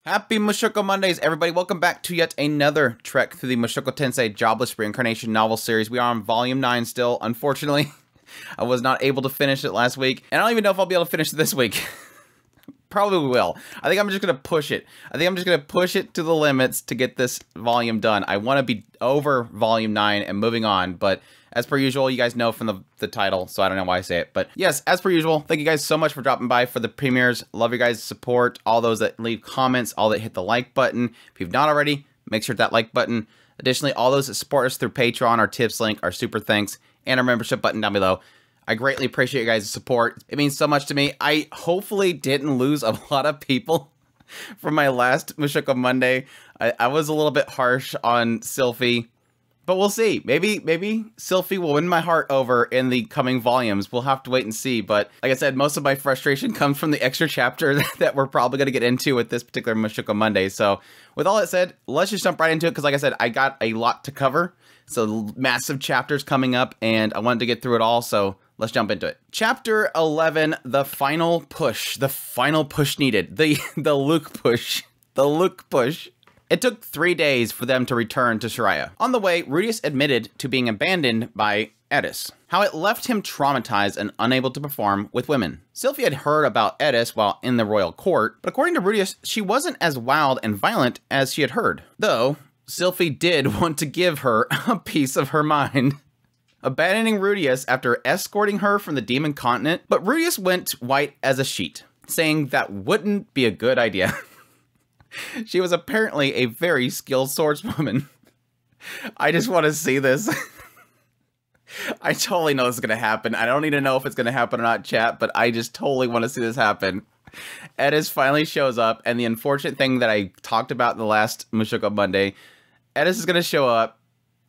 Happy Mushoku Mondays, everybody. Welcome back to yet another trek through the Mushoku Tensei Jobless Reincarnation novel series. We are on Volume 9 still. Unfortunately, I was not able to finish it last week, and I don't even know if I'll be able to finish it this week. Probably will. I think I'm just going to push it. I think I'm just going to push it to the limits to get this volume done. I want to be over Volume 9 and moving on, but as per usual, you guys know from the title, so I don't know why I say it. But yes, as per usual, thank you guys so much for dropping by for the premieres. Love your guys' support. All those that leave comments, all that hit the like button. If you've not already, make sure to hit that like button. Additionally, all those that support us through Patreon, our tips link, our super thanks, and our membership button down below. I greatly appreciate you guys' support. It means so much to me. I hopefully didn't lose a lot of people from my last Mushoku Monday. I was a little bit harsh on Sylphie, but we'll see. Maybe Sylphie will win my heart over in the coming volumes. We'll have to wait and see. But like I said, most of my frustration comes from the extra chapter that we're probably going to get into with this particular Mushoku Monday. So with all that said, let's just jump right into it. Because like I said, I got a lot to cover. So massive chapters coming up and I wanted to get through it all. So let's jump into it. Chapter 11, the final push. The final push needed. The Luke push. The Luke push. It took 3 days for them to return to Shiraya. On the way, Rudius admitted to being abandoned by Edis, how it left him traumatized and unable to perform with women. Sylphie had heard about Edis while in the royal court, but according to Rudius, she wasn't as wild and violent as she had heard. Though, Sylphie did want to give her a piece of her mind. Abandoning Rudius after escorting her from the demon continent, but Rudius went white as a sheet, saying that wouldn't be a good idea. She was apparently a very skilled swordswoman. I just want to see this. I totally know this is going to happen. I don't need to know if it's going to happen or not, chat, but I just totally want to see this happen. Edis finally shows up, and the unfortunate thing that I talked about in the last Mushoku Monday, Edis is going to show up,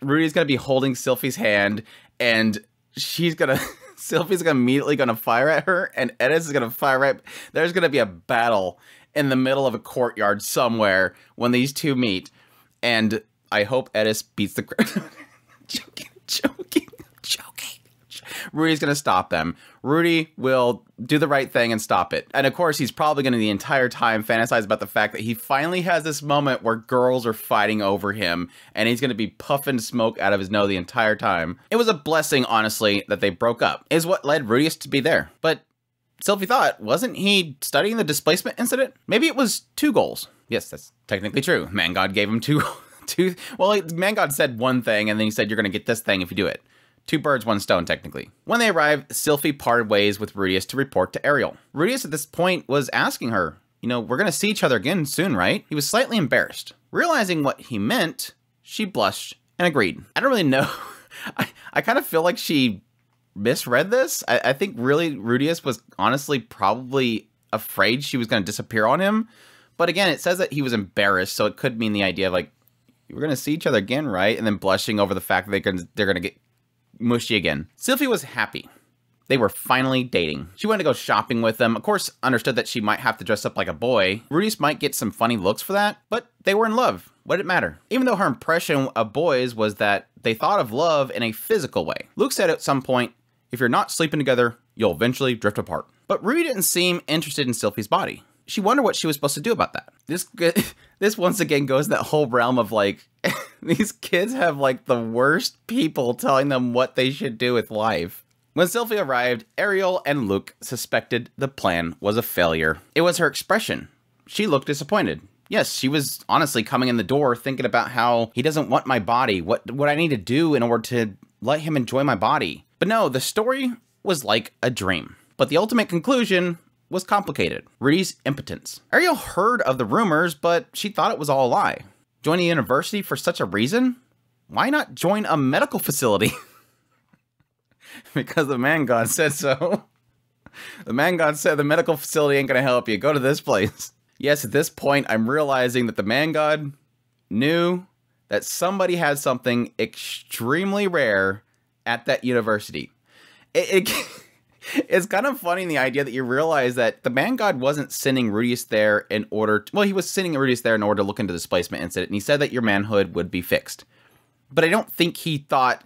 Rudy's going to be holding Sylphie's hand, and she's going to... Sylphie's immediately going to fire at her, and Edis is going to fire right... There's going to be a battle in the middle of a courtyard somewhere when these two meet, and I hope Edis beats the... joking. Rudy's going to stop them. Rudy will do the right thing and stop it. And of course, he's probably going to the entire time fantasize about the fact that he finally has this moment where girls are fighting over him, and he's going to be puffing smoke out of his nose the entire time. It was a blessing, honestly, that they broke up, is what led Rudius to be there. But Sylphie thought, wasn't he studying the displacement incident? Maybe it was 2 goals. Yes, that's technically true. Man God gave him two. Well, Man God said one thing, and then he said, you're going to get this thing if you do it. 2 birds, 1 stone, technically. When they arrived, Sylphie parted ways with Rudius to report to Ariel. Rudius at this point was asking her, you know, we're going to see each other again soon, right? He was slightly embarrassed. Realizing what he meant, she blushed and agreed. I don't really know. I kind of feel like she misread this. I think really Rudius was honestly probably afraid she was going to disappear on him. But again, it says that he was embarrassed, so it could mean the idea of like, we're going to see each other again, right? And then blushing over the fact that they're going to get mushy again. Sylphie was happy. They were finally dating. She wanted to go shopping with them. Of course, understood that she might have to dress up like a boy. Rudius might get some funny looks for that, but they were in love. What did it matter? Even though her impression of boys was that they thought of love in a physical way. Luke said at some point, if you're not sleeping together, you'll eventually drift apart. But Rudy didn't seem interested in Sylphie's body. She wondered what she was supposed to do about that. This once again goes in that whole realm of like, these kids have like the worst people telling them what they should do with life. When Sylphie arrived, Ariel and Luke suspected the plan was a failure. It was her expression. She looked disappointed. Yes, she was honestly coming in the door thinking about how he doesn't want my body, what I need to do in order to let him enjoy my body. But no, the story was like a dream. But the ultimate conclusion was complicated. Rudy's impotence. Ariel heard of the rumors, but she thought it was all a lie. Join a university for such a reason? Why not join a medical facility? Because the Man God said so. The Man God said the medical facility ain't gonna help you. Go to this place. Yes, at this point, I'm realizing that the Man God knew that somebody had something extremely rare at that university. It's kind of funny in the idea that you realize that the Man God wasn't sending Rudius there in order to, well, he was sending Rudius there in order to look into the displacement incident, and he said that your manhood would be fixed. But I don't think he thought,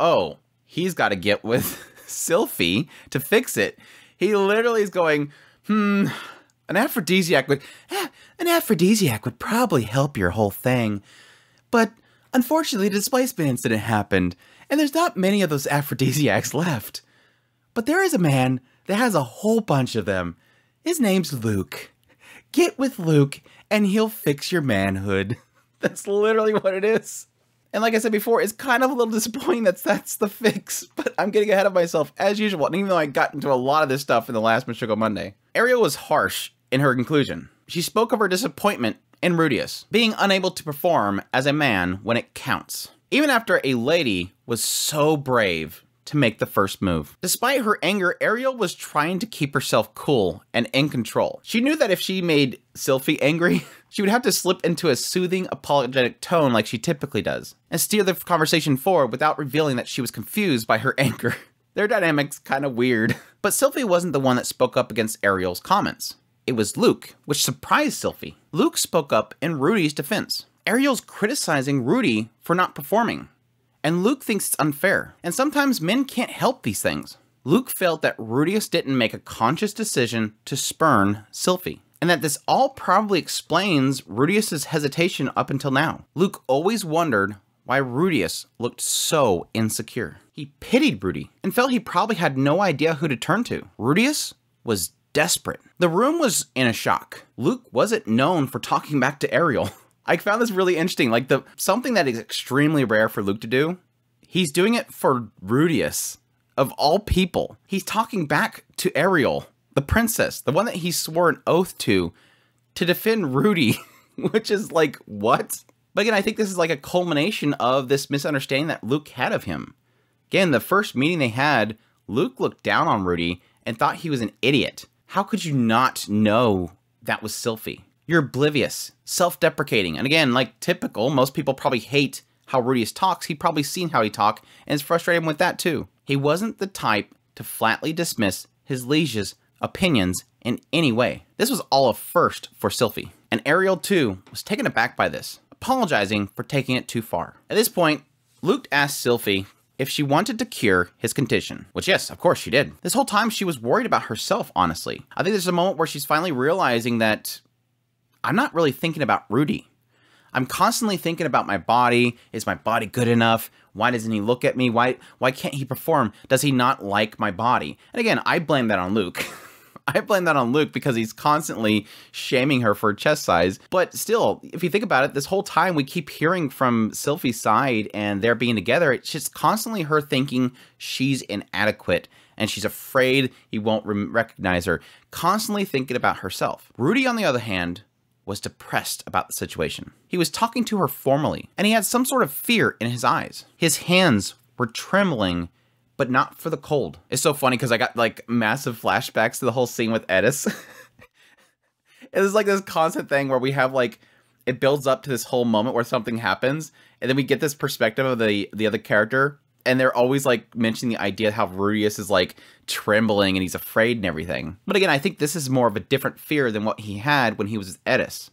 oh, he's got to get with Sylphie to fix it. He literally is going, An aphrodisiac would probably help your whole thing. But unfortunately, the displacement incident happened, and there's not many of those aphrodisiacs left. But there is a man that has a whole bunch of them. His name's Luke. Get with Luke, and he'll fix your manhood. That's literally what it is. And like I said before, it's kind of a little disappointing that that's the fix, but I'm getting ahead of myself as usual, and even though I got into a lot of this stuff in the last Mushoku Monday. Ariel was harsh in her conclusion. She spoke of her disappointment in Rudius, being unable to perform as a man when it counts, even after a lady was so brave to make the first move. Despite her anger, Ariel was trying to keep herself cool and in control. She knew that if she made Sylphie angry, she would have to slip into a soothing, apologetic tone like she typically does, and steer the conversation forward without revealing that she was confused by her anger. Their dynamic's kind of weird. But Sylphie wasn't the one that spoke up against Ariel's comments. It was Luke, which surprised Sylphie. Luke spoke up in Rudy's defense. Ariel's criticizing Rudy for not performing, and Luke thinks it's unfair, and sometimes men can't help these things. Luke felt that Rudius didn't make a conscious decision to spurn Sylphie, and that this all probably explains Rudius's hesitation up until now. Luke always wondered why Rudius looked so insecure. He pitied Rudy, and felt he probably had no idea who to turn to. Rudius was desperate. The room was in a shock. Luke wasn't known for talking back to Ariel. I found this really interesting, like something that is extremely rare for Luke to do. He's doing it for Rudius, of all people. He's talking back to Ariel, the princess, the one that he swore an oath to defend Rudy, which is like, what? But again, I think this is like a culmination of this misunderstanding that Luke had of him. Again, the first meeting they had, Luke looked down on Rudy and thought he was an idiot. How could you not know that was Sylphie? You're oblivious, self-deprecating. And again, like typical, most people probably hate how Rudius talks. He probably seen how he talk and is frustrated with that too. He wasn't the type to flatly dismiss his liege's opinions in any way. This was all a first for Sylphie. And Ariel too was taken aback by this, apologizing for taking it too far. At this point, Luke asked Sylphie if she wanted to cure his condition, which yes, of course she did. This whole time she was worried about herself, honestly. I think there's a moment where she's finally realizing that I'm not really thinking about Rudy. I'm constantly thinking about my body. Is my body good enough? Why doesn't he look at me? Why can't he perform? Does he not like my body? And again, I blame that on Luke. I blame that on Luke because he's constantly shaming her for chest size. But still, if you think about it, this whole time we keep hearing from Sylphie's side and they're being together. It's just constantly her thinking she's inadequate and she's afraid he won't recognize her. Constantly thinking about herself. Rudy, on the other hand, was depressed about the situation. He was talking to her formally, and he had some sort of fear in his eyes. His hands were trembling, but not for the cold. It's so funny because I got like massive flashbacks to the whole scene with Edis. It was like this constant thing where we have like, it builds up to this whole moment where something happens, and then we get this perspective of the other character, and they're always like mentioning the idea of how Rudius is like trembling and he's afraid and everything. But again, I think this is more of a different fear than what he had when he was with Edis.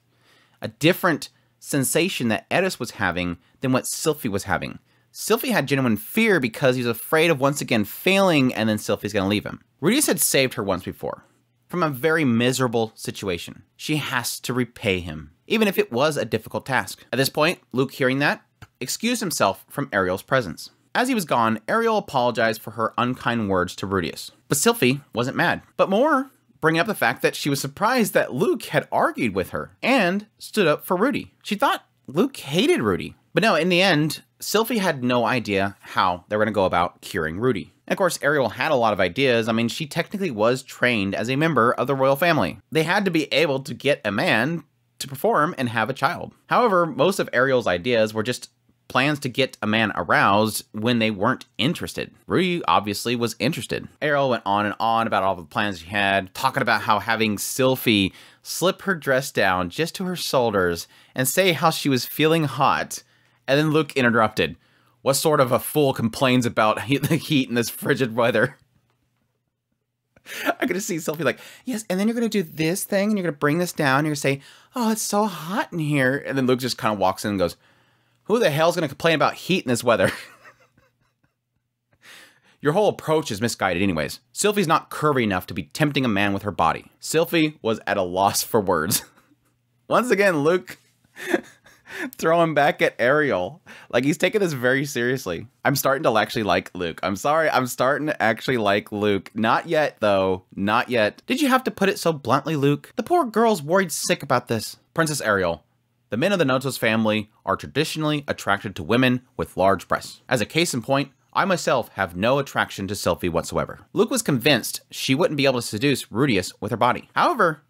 A different sensation that Edis was having than what Sylphie was having. Sylphie had genuine fear because he was afraid of once again failing and then Sylphie's gonna leave him. Rudius had saved her once before from a very miserable situation. She has to repay him, even if it was a difficult task. At this point, Luke, hearing that, excused himself from Ariel's presence. As he was gone, Ariel apologized for her unkind words to Rudius. But Sylphie wasn't mad, but more bringing up the fact that she was surprised that Luke had argued with her and stood up for Rudy. She thought Luke hated Rudy. But no, in the end, Sylphie had no idea how they were going to go about curing Rudy. And of course, Ariel had a lot of ideas. I mean, she technically was trained as a member of the royal family. They had to be able to get a man to perform and have a child. However, most of Ariel's ideas were just plans to get a man aroused when they weren't interested. Rudy obviously was interested. Ariel went on and on about all the plans she had, talking about how having Sylphie slip her dress down just to her shoulders and say how she was feeling hot. And then Luke interrupted. What sort of a fool complains about the heat in this frigid weather? I could just see Sylphie like, yes, and then you're going to do this thing, and you're going to bring this down, and you're going to say, oh, it's so hot in here. And then Luke just kind of walks in and goes, who the hell's going to complain about heat in this weather? Your whole approach is misguided anyways. Sylphie's not curvy enough to be tempting a man with her body. Sylphie was at a loss for words. Once again, Luke throwing back at Ariel. Like, he's taking this very seriously. I'm starting to actually like Luke. I'm sorry, I'm starting to actually like Luke. Not yet, though. Not yet. Did you have to put it so bluntly, Luke? The poor girl's worried sick about this. Princess Ariel. The men of the Notos family are traditionally attracted to women with large breasts. As a case in point, I myself have no attraction to Sylphie whatsoever. Luke was convinced she wouldn't be able to seduce Rudius with her body. However,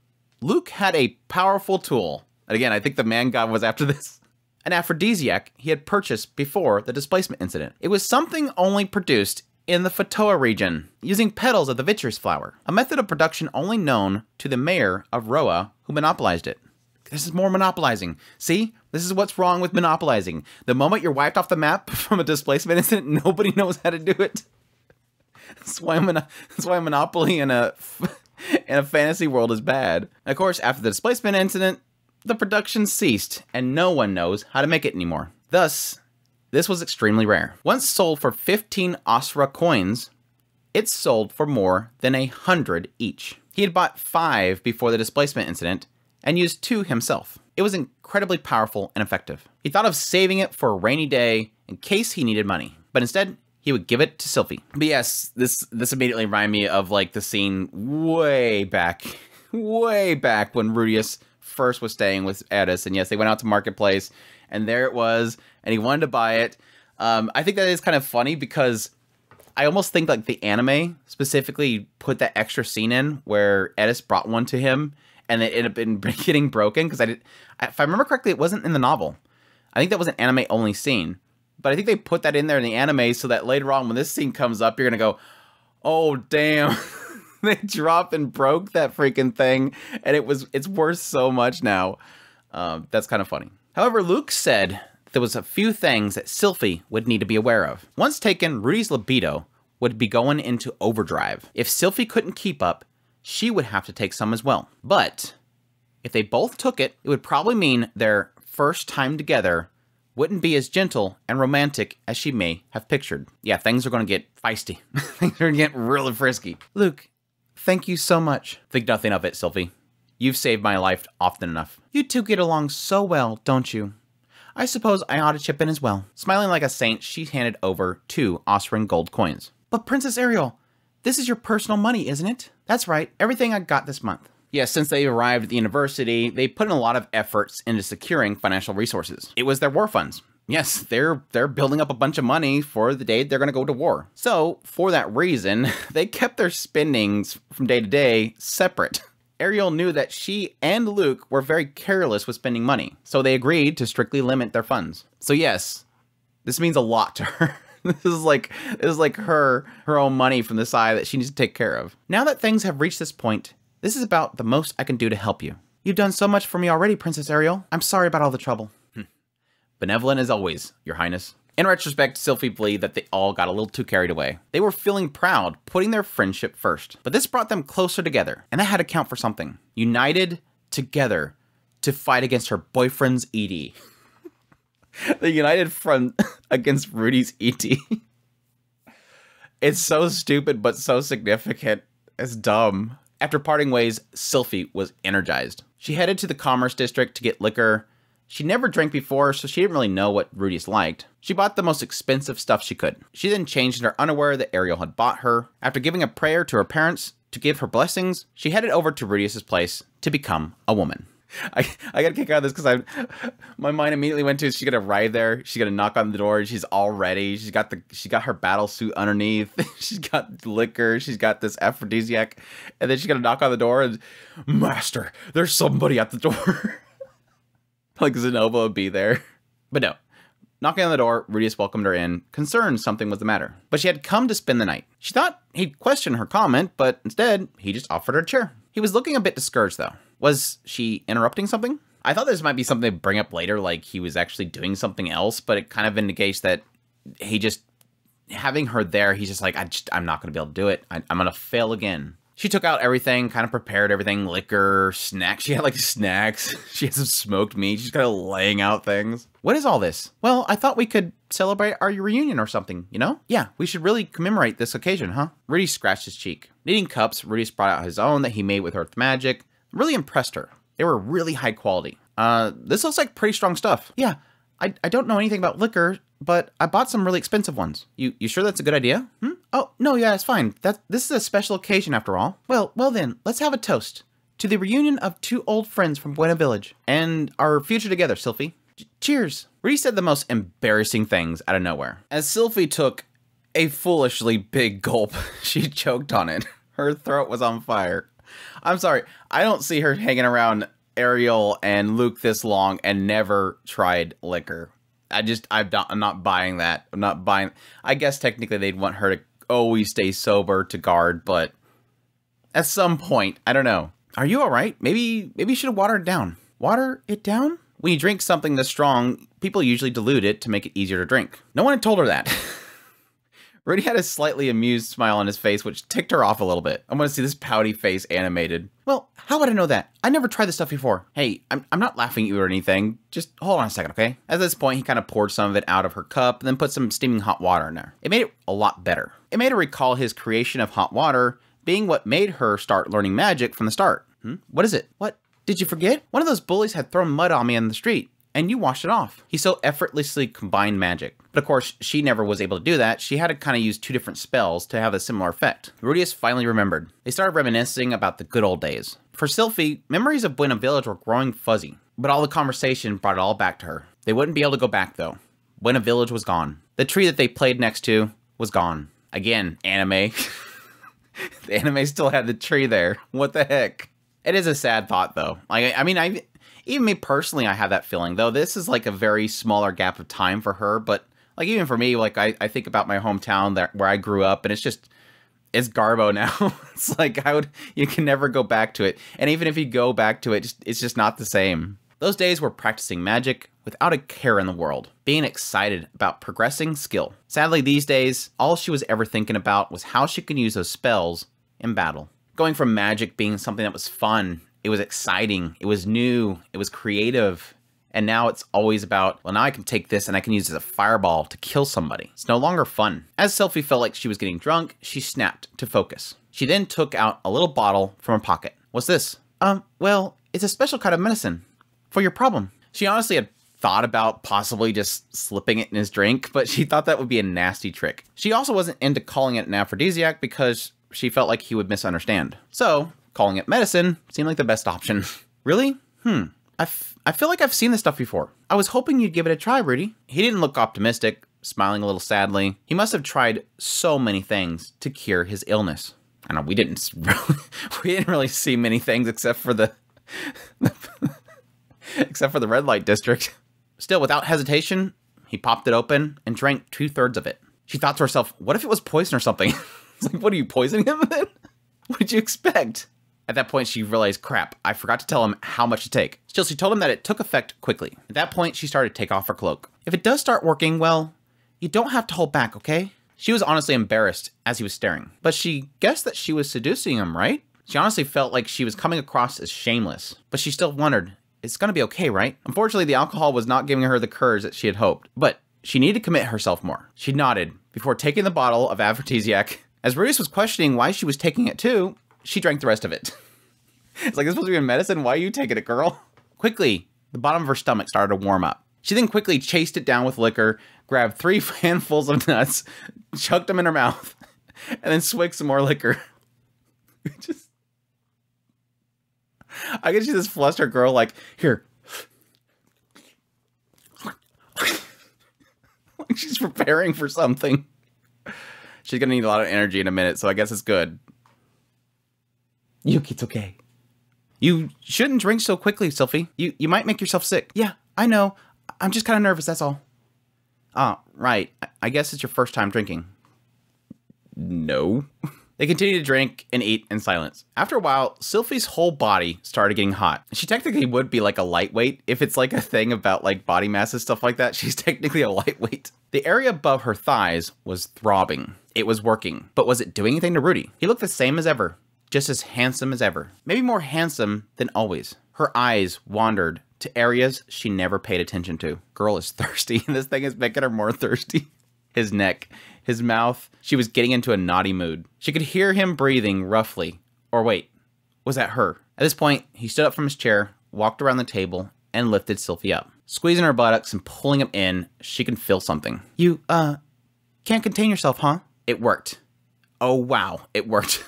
Luke had a powerful tool. And again, I think the man god was after this. An aphrodisiac he had purchased before the displacement incident. It was something only produced in the Fatoa region, using petals of the vitreous flower, a method of production only known to the mayor of Roa, who monopolized it. This is more monopolizing. See? This is what's wrong with monopolizing. The moment you're wiped off the map from a displacement incident, nobody knows how to do it. That's why monopoly in a fantasy world is bad. Of course, after the displacement incident, the production ceased, and no one knows how to make it anymore. Thus, this was extremely rare. Once sold for 15 Asura coins, it sold for more than 100 each. He had bought 5 before the displacement incident, and used 2 himself. It was incredibly powerful and effective. He thought of saving it for a rainy day in case he needed money, but instead, he would give it to Sylphie. But yes, this immediately reminded me of like the scene way back when Rudius first was staying with Edis, and yes, they went out to Marketplace, and there it was, and he wanted to buy it. I think that is kind of funny because I almost think like the anime specifically put that extra scene in where Edis brought one to him, and it ended up getting broken, because if I remember correctly, it wasn't in the novel. I think that was an anime-only scene. But I think they put that in there in the anime so that later on when this scene comes up, you're going to go, oh, damn. They dropped and broke that freaking thing, and it's worth so much now. That's kind of funny. However, Luke said there was a few things that Sylphie would need to be aware of. Once taken, Rudy's libido would be going into overdrive. If Sylphie couldn't keep up, she would have to take some as well. But if they both took it, it would probably mean their first time together wouldn't be as gentle and romantic as she may have pictured. Yeah, things are going to get feisty. Things are going to get really frisky. Luke, thank you so much. Think nothing of it, Sylphie. You've saved my life often enough. You two get along so well, don't you? I suppose I ought to chip in as well. Smiling like a saint, she handed over 2 Asuran gold coins. But Princess Ariel, this is your personal money, isn't it? That's right, everything I got this month. Yes, since they arrived at the university, they put in a lot of efforts into securing financial resources. It was their war funds. Yes, they're building up a bunch of money for the day they're going to go to war. So, for that reason, they kept their spendings from day to day separate. Ariel knew that she and Luke were very careless with spending money, so they agreed to strictly limit their funds. So yes, this means a lot to her. This is like her own money from the side that she needs to take care of. Now that things have reached this point, this is about the most I can do to help you. You've done so much for me already, Princess Ariel. I'm sorry about all the trouble. Benevolent as always, Your Highness. In retrospect, Sylphie believed that they all got a little too carried away. They were feeling proud, putting their friendship first. But this brought them closer together, and that had to count for something. United together to fight against her boyfriend's ED. The united front against Rudy's ED. It's so stupid, but so significant. It's dumb. After parting ways, Sylphie was energized. She headed to the Commerce District to get liquor. She never drank before, so she didn't really know what Rudy's liked. She bought the most expensive stuff she could. She then changed in her underwear that Ariel had bought her. After giving a prayer to her parents to give her blessings, she headed over to Rudius's place to become a woman. I got a kick out of this because my mind immediately went to she's gonna arrive there, she's gonna knock on the door, she's all ready, she got her battle suit underneath, she's got liquor, she's got this aphrodisiac, and then she's gonna knock on the door and, Master, there's somebody at the door. Like Zenova would be there. But no. Knocking on the door, Rudius welcomed her in, concerned something was the matter. But she had come to spend the night. She thought he'd question her comment, but instead, he just offered her a chair. He was looking a bit discouraged, though. Was she interrupting something? I thought this might be something to bring up later, like he was actually doing something else, but it kind of indicates that he just, having her there, he's just like, I'm not going to be able to do it. I'm going to fail again. She took out everything, kind of prepared everything, liquor, snacks. She had like snacks. She had some smoked meat. She's kind of laying out things. What is all this? Well, I thought we could celebrate our reunion or something, you know? Yeah, we should really commemorate this occasion, huh? Rudy scratched his cheek. Needing cups, Rudy brought out his own that he made with earth magic. Really impressed her. They were really high quality. This looks like pretty strong stuff. Yeah, I don't know anything about liquor, but I bought some really expensive ones. You sure that's a good idea? Oh, no, yeah, it's fine. This is a special occasion after all. Well then, let's have a toast to the reunion of two old friends from Buena Village and our future together, Sylphie. Cheers. Rudy said the most embarrassing things out of nowhere. As Sylphie took a foolishly big gulp, she choked on it. Her throat was on fire. I'm sorry, I don't see her hanging around Ariel and Luke this long and never tried liquor. I'm not buying that. I'm not buying. I guess technically they'd want her to always stay sober to guard, but at some point, I don't know. Are you all right? Maybe you should water it down. Water it down? When you drink something this strong, people usually dilute it to make it easier to drink. No one had told her that. Rudy had a slightly amused smile on his face, which ticked her off a little bit. I want to see this pouty face animated. Well, how would I know that? I never tried this stuff before. Hey, I'm not laughing at you or anything. Just hold on a second, okay? At this point, he kind of poured some of it out of her cup and then put some steaming hot water in there. It made it a lot better. It made her recall his creation of hot water being what made her start learning magic from the start. What is it? What? Did you forget? One of those bullies had thrown mud on me in the street, and you washed it off. He so effortlessly combined magic. But of course, she never was able to do that. She had to kind of use two different spells to have a similar effect. Rudius finally remembered. They started reminiscing about the good old days. For Sylphie, memories of Buena Village were growing fuzzy, but all the conversation brought it all back to her. They wouldn't be able to go back though. Buena Village was gone. The tree that they played next to was gone. Again, anime. The anime still had the tree there. What the heck? It is a sad thought though. Even me personally, I have that feeling, though this is like a very smaller gap of time for her. But like even for me, like I think about my hometown where I grew up, and it's Garbo now. It's like you can never go back to it. And even if you go back to it, it's just not the same. Those days were practicing magic without a care in the world, being excited about progressing skill. Sadly, these days, all she was ever thinking about was how she could use those spells in battle. Going from magic being something that was fun, it was exciting, it was new, it was creative, and now it's always about, well, now I can take this and I can use it as a fireball to kill somebody. It's no longer fun. As Sylphie felt like she was getting drunk, she snapped to focus. She then took out a little bottle from her pocket. What's this? Well, it's a special kind of medicine for your problem. She honestly had thought about possibly just slipping it in his drink, but she thought that would be a nasty trick. She also wasn't into calling it an aphrodisiac because she felt like he would misunderstand. So, calling it medicine seemed like the best option. Really? I feel like I've seen this stuff before. I was hoping you'd give it a try, Rudy. He didn't look optimistic, smiling a little sadly. He must have tried so many things to cure his illness. I know we didn't really see many things except for the red light district. Still, without hesitation, he popped it open and drank 2/3 of it. She thought to herself, what if it was poison or something? It's like, what are you poisoning him then? What did you expect? At that point, she realized, crap, I forgot to tell him how much to take. Still, she told him that it took effect quickly. At that point, she started to take off her cloak. If it does start working, well, you don't have to hold back, okay? She was honestly embarrassed as he was staring, but she guessed that she was seducing him, right? She honestly felt like she was coming across as shameless, but she still wondered, it's gonna be okay, right? Unfortunately, the alcohol was not giving her the courage that she had hoped, but she needed to commit herself more. She nodded before taking the bottle of aphrodisiac. As Rudius was questioning why she was taking it too, she drank the rest of it. It's like, this supposed to be in medicine? Why are you taking it, girl? Quickly, the bottom of her stomach started to warm up. She then quickly chased it down with liquor, grabbed 3 handfuls of nuts, chucked them in her mouth, and then swigged some more liquor. I can see this flustered girl like, here. Like she's preparing for something. She's gonna need a lot of energy in a minute, so I guess it's good. Yuki, it's okay. You shouldn't drink so quickly, Sylphie. You might make yourself sick. Yeah, I know. I'm just kind of nervous, that's all. Ah, right. I guess it's your first time drinking. No. They continued to drink and eat in silence. After a while, Sylphie's whole body started getting hot. She technically would be like a lightweight. If it's like a thing about like body mass and stuff like that, she's technically a lightweight. The area above her thighs was throbbing. It was working. But was it doing anything to Rudy? He looked the same as ever. just as handsome as ever. Maybe more handsome than always. Her eyes wandered to areas she never paid attention to. Girl is thirsty. This thing is making her more thirsty. His neck, his mouth. She was getting into a naughty mood. She could hear him breathing roughly. Or wait, was that her? At this point, he stood up from his chair, walked around the table, and lifted Sylphie up. Squeezing her buttocks and pulling him in, she can feel something. You, can't contain yourself, huh? It worked. Oh, wow, it worked.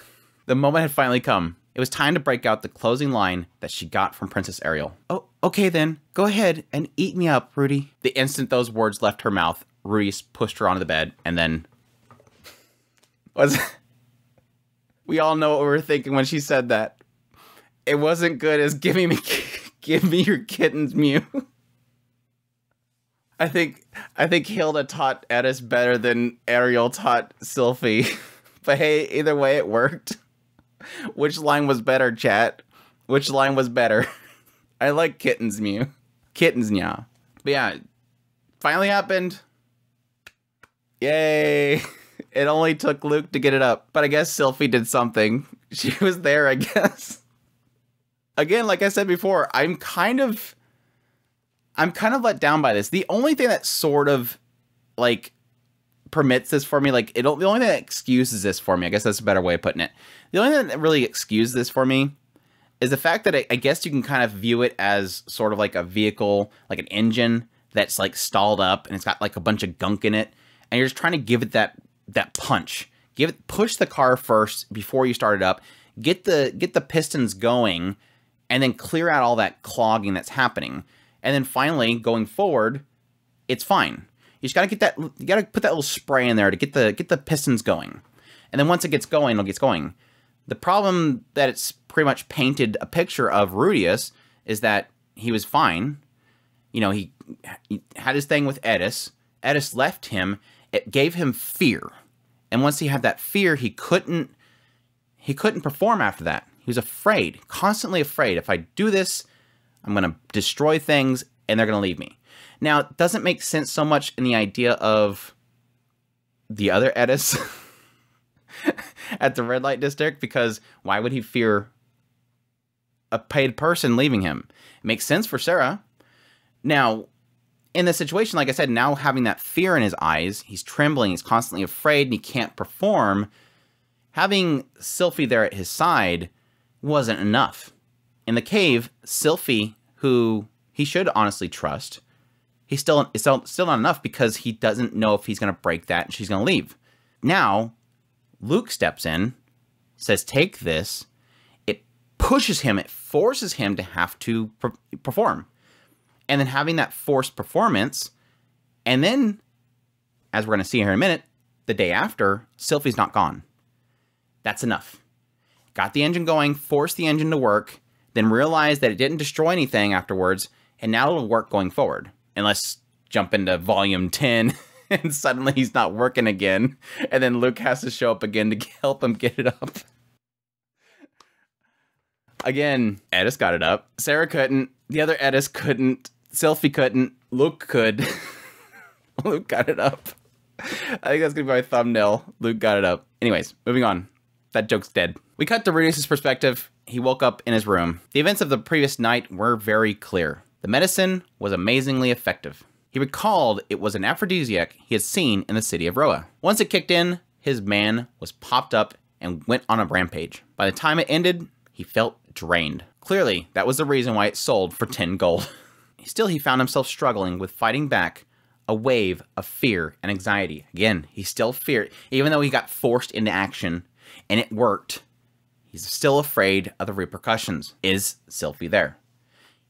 The moment had finally come. It was time to break out the closing line that she got from Princess Ariel. Oh, okay then. Go ahead and eat me up, Rudy. The instant those words left her mouth, Rudy pushed her onto the bed, and then... We all know what we were thinking when she said that. It wasn't good as give me your kittens, Mew. I think Hilda taught Edis better than Ariel taught Sylphie. But hey, either way it worked. Which line was better, chat? Which line was better? I like kittens, Mew. Kittens, nya. But yeah, finally happened. Yay. It only took Luke to get it up. But I guess Sylphie did something. She was there, I guess. Again, like I said before, I'm kind of let down by this. The only thing that sort of, like, permits this for me, like, the only thing that excuses this for me, I guess that's a better way of putting it. The only thing that really excuses this for me is the fact that I guess you can kind of view it as sort of like a vehicle, like an engine that's, like, stalled up and it's got, like, a bunch of gunk in it. And you're just trying to give it that punch. Push the car first before you start it up. Get the pistons going, and then clear out all that clogging that's happening. And then finally, going forward, it's fine. You just gotta get that. You gotta put that little spray in there to get the pistons going. And then once it gets going, it gets going. The problem that it's pretty much painted a picture of Rudius is that he was fine. You know, he had his thing with Edis. Edis left him. It gave him fear. And once he had that fear, he couldn't perform after that. He was afraid, constantly afraid. If I do this, I'm going to destroy things and they're going to leave me. Now, it doesn't make sense so much in the idea of the other Edis at the red light district, because why would he fear a paid person leaving him? It makes sense for Sarah. Now, in this situation, like I said, now having that fear in his eyes, he's trembling, he's constantly afraid, and he can't perform. Having Sylphie there at his side wasn't enough. In the cave, Sylphie, who he should honestly trust, it's still not enough because he doesn't know if he's going to break that and she's going to leave. Now, Luke steps in, says, take this. It pushes him, it forces him to have to perform. And then having that forced performance, and then, as we're going to see here in a minute, the day after, Sylphie's not gone. That's enough. Got the engine going, forced the engine to work, then realized that it didn't destroy anything afterwards, and now it'll work going forward. And let's jump into volume 10, and suddenly he's not working again, and then Luke has to show up again to help him get it up. Again, Edis got it up. Sarah couldn't. The other Edis couldn't. Sylphie couldn't. Luke could. Luke got it up. I think that's going to be my thumbnail. Luke got it up. Anyways, moving on. That joke's dead. We cut to Rudius' perspective. He woke up in his room. The events of the previous night were very clear. The medicine was amazingly effective. He recalled it was an aphrodisiac he had seen in the city of Roa. Once it kicked in, his man was popped up and went on a rampage. By the time it ended, he felt drained. Clearly, that was the reason why it sold for 10 gold. Still, he found himself struggling with fighting back a wave of fear and anxiety. Again, he still feared, even though he got forced into action and it worked. He's still afraid of the repercussions. Is Sylphie there?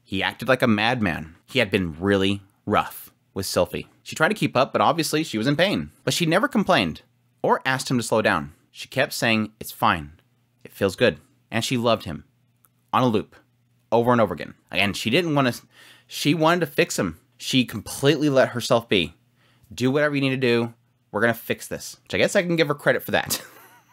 He acted like a madman. He had been really rough with Sylphie. She tried to keep up, but obviously she was in pain. But she never complained or asked him to slow down. She kept saying, it's fine. It feels good. And she loved him on a loop over and over again. Again, she wanted to fix him. She completely let herself be. Do whatever you need to do. We're going to fix this. Which I guess I can give her credit for that.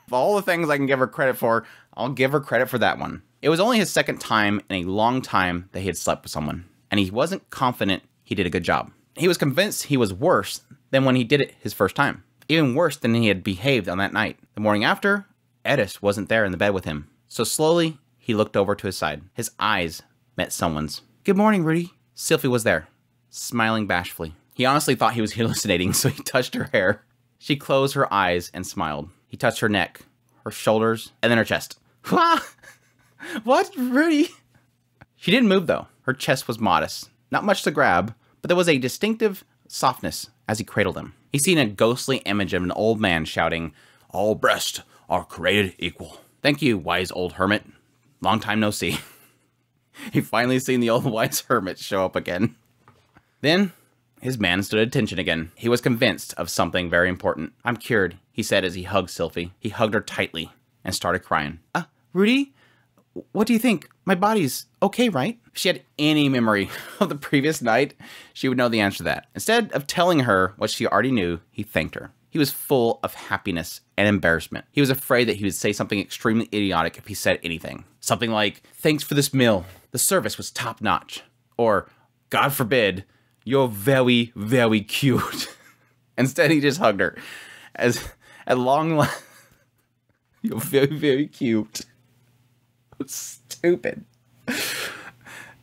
Of all the things I can give her credit for, I'll give her credit for that one. It was only his second time in a long time that he had slept with someone. And he wasn't confident he did a good job. He was convinced he was worse than when he did it his first time. Even worse than he had behaved on that night. The morning after, Edis wasn't there in the bed with him. So slowly, he looked over to his side. His eyes met someone's. "Good morning, Rudy." Sylphie was there, smiling bashfully. He honestly thought he was hallucinating, so he touched her hair. She closed her eyes and smiled. He touched her neck, her shoulders, and then her chest. "What, Rudy?" She didn't move, though. Her chest was modest. Not much to grab, but there was a distinctive softness as he cradled him. He seen a ghostly image of an old man shouting, "All breasts are created equal." "Thank you, wise old hermit. Long time no see." He finally seen the old wise hermit show up again. Then, his man stood at attention again. He was convinced of something very important. "I'm cured," he said as he hugged Sylphie. He hugged her tightly and started crying. Rudy? What do you think? My body's okay, right?" If she had any memory of the previous night, she would know the answer to that. Instead of telling her what she already knew, he thanked her. He was full of happiness and embarrassment. He was afraid that he would say something extremely idiotic if he said anything. Something like, "Thanks for this meal. The service was top-notch." Or, "God forbid, you're very, very cute." Instead, he just hugged her. As at long last, "You're very, very cute." Stupid.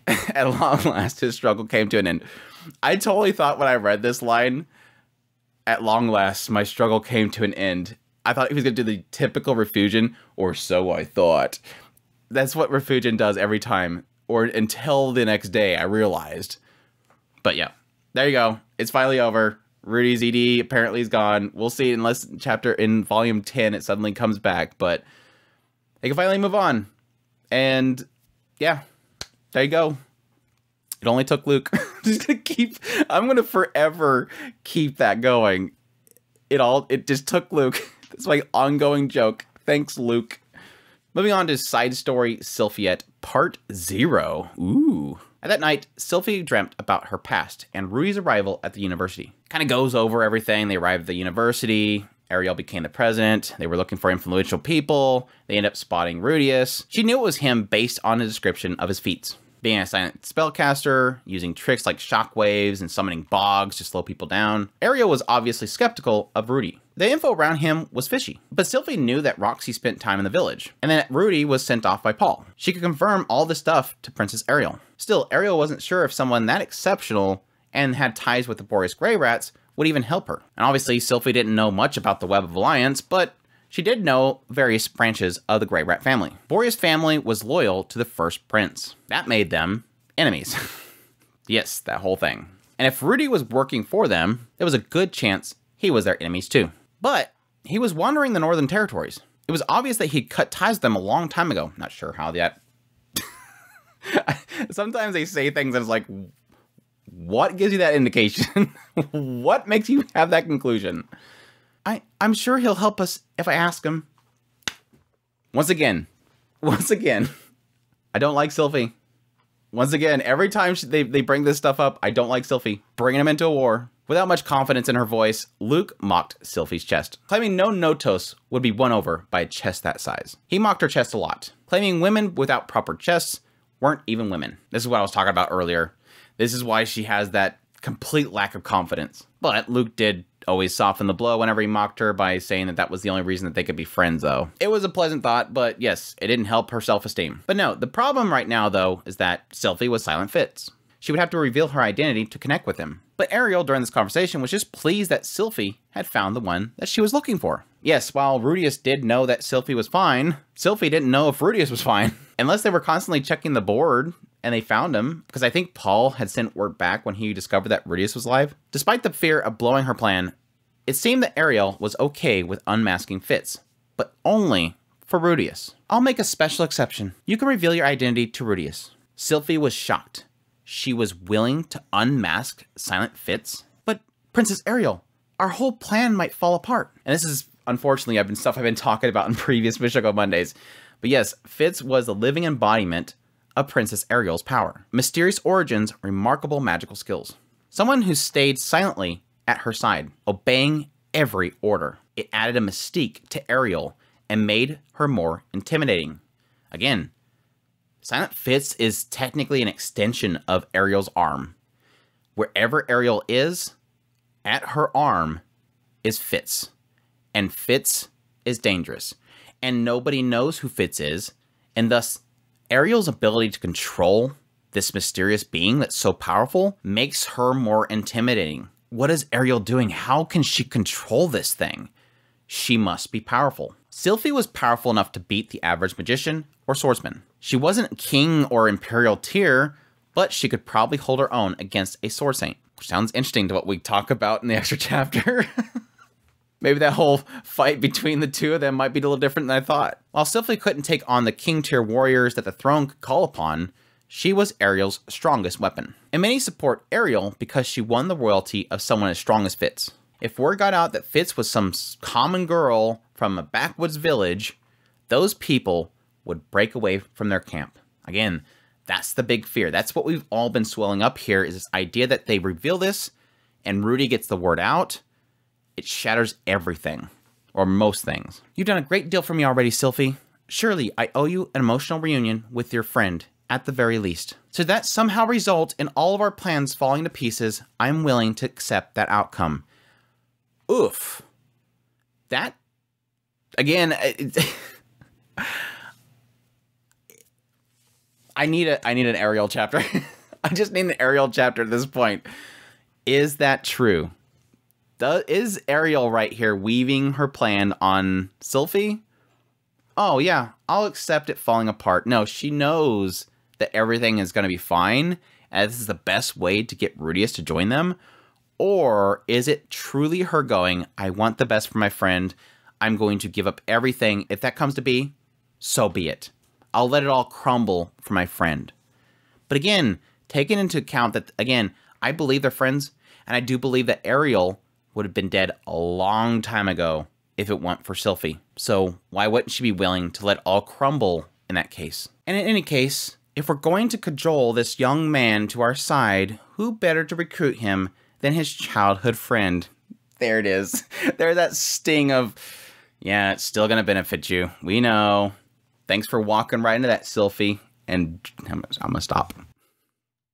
At long last, his struggle came to an end. I totally thought when I read this line, "At long last, my struggle came to an end," I thought he was going to do the typical Refugian, "or so I thought." That's what Refugian does every time, or until the next day, I realized. But yeah, there you go. It's finally over. Rudy's ED apparently is gone. We'll see unless in volume 10 it suddenly comes back, but they can finally move on. And yeah, there you go. It only took Luke. I'm gonna forever keep that going. It just took Luke. That's my ongoing joke. Thanks, Luke. Moving on to side story Sylphiette, part 0. Ooh. At that night, Sylphie dreamt about her past and Rudy's arrival at the university. Kind of goes over everything. They arrived at the university. Ariel became the president. They were looking for influential people. They end up spotting Rudius. She knew it was him based on a description of his feats. Being a silent spellcaster, using tricks like shockwaves and summoning bogs to slow people down. Ariel was obviously skeptical of Rudy. The info around him was fishy, but Sylphie knew that Roxy spent time in the village, and that Rudy was sent off by Paul. She could confirm all this stuff to Princess Ariel. Still, Ariel wasn't sure if someone that exceptional and had ties with the Boreas Grey Rats would even help her. And obviously, Sylphie didn't know much about the Web of Alliance, but she did know various branches of the Grey Rat family. Boreas' family was loyal to the first prince. That made them enemies. Yes, that whole thing. And if Rudy was working for them, there was a good chance he was their enemies too. But he was wandering the Northern Territories. It was obvious that he'd cut ties with them a long time ago. Not sure how that... Sometimes they say things and it's like, what gives you that indication? What makes you have that conclusion? I'm sure he'll help us if I ask him. Once again, I don't like Sylphie. Once again, every time they bring this stuff up, I don't like Sylphie. Bringing him into a war. Without much confidence in her voice, Luke mocked Sylphie's chest, claiming no Notos would be won over by a chest that size. He mocked her chest a lot, claiming women without proper chests weren't even women. This is what I was talking about earlier. This is why she has that complete lack of confidence. But Luke did always soften the blow whenever he mocked her by saying that that was the only reason that they could be friends, though. It was a pleasant thought, but yes, it didn't help her self-esteem. But no, the problem right now, though, is that Sylphie was Silent Fitz. She would have to reveal her identity to connect with him. But Ariel, during this conversation, was just pleased that Sylphie had found the one that she was looking for. Yes, while Rudius did know that Sylphie was fine, Sylphie didn't know if Rudius was fine. Unless they were constantly checking the board and they found him, because I think Paul had sent word back when he discovered that Rudius was alive. Despite the fear of blowing her plan, it seemed that Ariel was okay with unmasking Fitz, but only for Rudius. I'll make a special exception. You can reveal your identity to Rudius. Sylphie was shocked. She was willing to unmask Silent Fitz? But Princess Ariel, our whole plan might fall apart. And this is, unfortunately, stuff I've been talking about in previous Mushoku Mondays. But yes, Fitz was the living embodiment of Princess Ariel's power. Mysterious origins, remarkable magical skills. Someone who stayed silently at her side, obeying every order. It added a mystique to Ariel and made her more intimidating. Again, Silent Fitz is technically an extension of Ariel's arm. Wherever Ariel is, at her arm is Fitz. And Fitz is dangerous. And nobody knows who Fitz is And thus, Ariel's ability to control this mysterious being that's so powerful makes her more intimidating. What is Ariel doing? How can she control this thing? She must be powerful. Sylphie was powerful enough to beat the average magician or swordsman. She wasn't king or imperial tier, but she could probably hold her own against a sword saint, which sounds interesting to what we talk about in the extra chapter. Maybe that whole fight between the two of them might be a little different than I thought. While Sylphie couldn't take on the king tier warriors that the throne could call upon, she was Ariel's strongest weapon. And many support Ariel because she won the royalty of someone as strong as Fitz. If word got out that Fitz was some common girl from a backwoods village, those people would break away from their camp. Again, that's the big fear. That's what we've all been swelling up here, is this idea that they reveal this and Rudy gets the word out. It shatters everything, or most things. You've done a great deal for me already, Sylphie. Surely I owe you an emotional reunion with your friend, at the very least. Should that somehow result in all of our plans falling to pieces, I'm willing to accept that outcome. Oof. That, again, I need an Ariel chapter. I just need an Ariel chapter at this point. Is that true? Is Ariel right here weaving her plan on Sylphie? Oh yeah, I'll accept it falling apart. No, she knows that everything is going to be fine, and this is the best way to get Rudius to join them. Or is it truly her going, I want the best for my friend, I'm going to give up everything. If that comes to be, so be it. I'll let it all crumble for my friend. But again, taking into account that, again, I believe they're friends, and I do believe that Ariel would have been dead a long time ago if it weren't for Sylphie. So why wouldn't she be willing to let all crumble in that case? And in any case, if we're going to cajole this young man to our side, who better to recruit him than his childhood friend? There it is. There's that sting of, yeah, it's still going to benefit you. We know. Thanks for walking right into that, Sylphie. And I'm going to stop.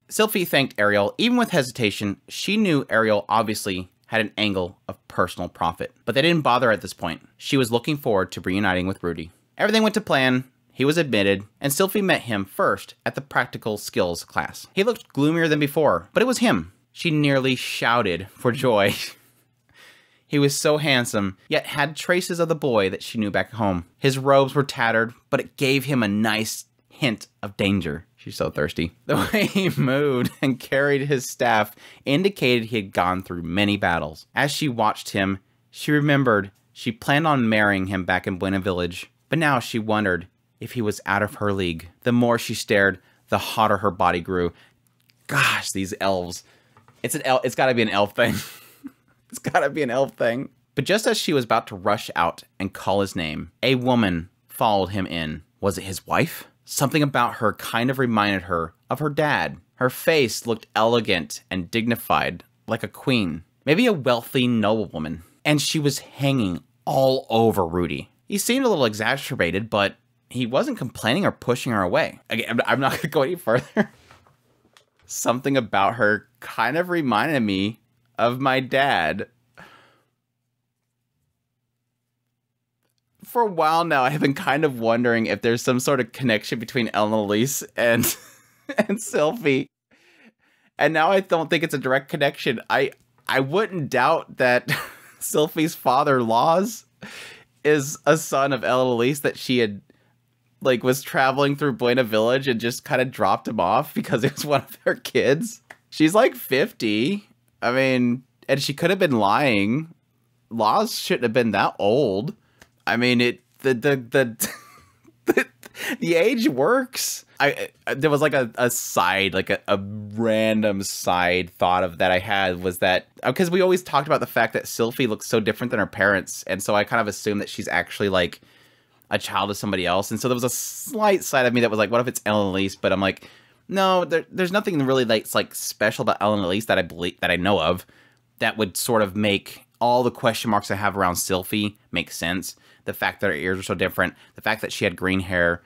Sylphie thanked Ariel. Even with hesitation, she knew Ariel obviously had an angle of personal profit. But they didn't bother at this point. She was looking forward to reuniting with Rudy. Everything went to plan. He was admitted, and Sylphie met him first at the practical skills class. He looked gloomier than before, but it was him. She nearly shouted for joy. He was so handsome, yet had traces of the boy that she knew back home. His robes were tattered, but it gave him a nice hint of danger. She's so thirsty. The way he moved and carried his staff indicated he had gone through many battles. As she watched him, she remembered she planned on marrying him back in Buena Village, but now she wondered if he was out of her league. The more she stared, the hotter her body grew. Gosh, these elves. It's gotta be an elf thing. It's gotta be an elf thing. But just as she was about to rush out and call his name, a woman followed him in. Was it his wife? Something about her kind of reminded her of her dad. Her face looked elegant and dignified, like a queen. Maybe a wealthy noblewoman. And she was hanging all over Rudy. He seemed a little exacerbated, but he wasn't complaining or pushing her away. Again, I'm not going to go any further. Something about her kind of reminded me of my dad. For a while now, I have been kind of wondering if there's some sort of connection between Elise and Sylphie. And now I don't think it's a direct connection. I wouldn't doubt that Sylphie's father, Laws, is a son of Elise that she had, like, was traveling through Buena Village and just kind of dropped him off because it was one of their kids. She's like 50. I mean, and she could have been lying. Laws shouldn't have been that old. I mean, the age works. There was like a side, like a random side thought of that I had was that, because we always talked about the fact that Sylphie looks so different than her parents. And so I kind of assumed that she's actually like a child of somebody else. And so there was a slight side of me that was like, what if it's Ellen Elise? But I'm like, no, there's nothing really like special about Ellen Elise that I know of that would sort of make all the question marks I have around Sylphie make sense. The fact that her ears are so different, the fact that she had green hair.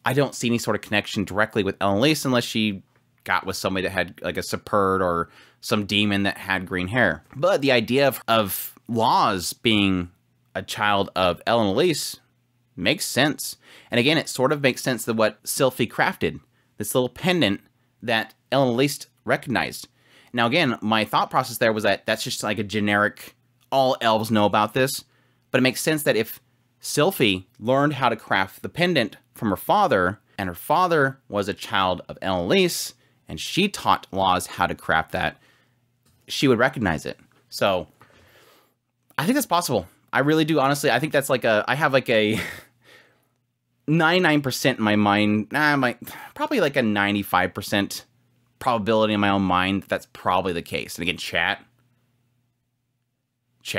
I don't see any sort of connection directly with Ellen Elise unless she got with somebody that had like a Superd or some demon that had green hair. But the idea of Laws being a child of Ellen Elise Makes sense. And again, it sort of makes sense that what Sylphie crafted, this little pendant that Annalise recognized. Now again, my thought process there was that that's just like a generic, all elves know about this, but it makes sense that if Sylphie learned how to craft the pendant from her father, and her father was a child of Annalise, and she taught Laz how to craft that, she would recognize it. So, I think that's possible. I really do, honestly. I think that's like I have like a 99% in my mind, probably like a 95% probability in my own mind that's probably the case. And again, chat,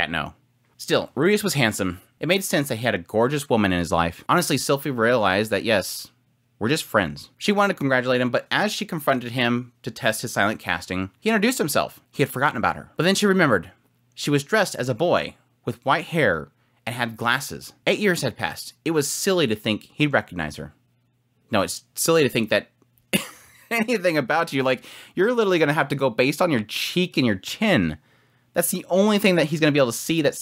no. Still, Rudius was handsome. It made sense that he had a gorgeous woman in his life. Honestly, Sylphie realized that, yes, we're just friends. She wanted to congratulate him, but as she confronted him to test his silent casting, he introduced himself. He had forgotten about her. But then she remembered. She was dressed as a boy, with white hair, and had glasses. 8 years had passed. It was silly to think he'd recognize her. No, it's silly to think that anything about you, like, you're literally going to have to go based on your cheek and your chin. That's the only thing that he's going to be able to see that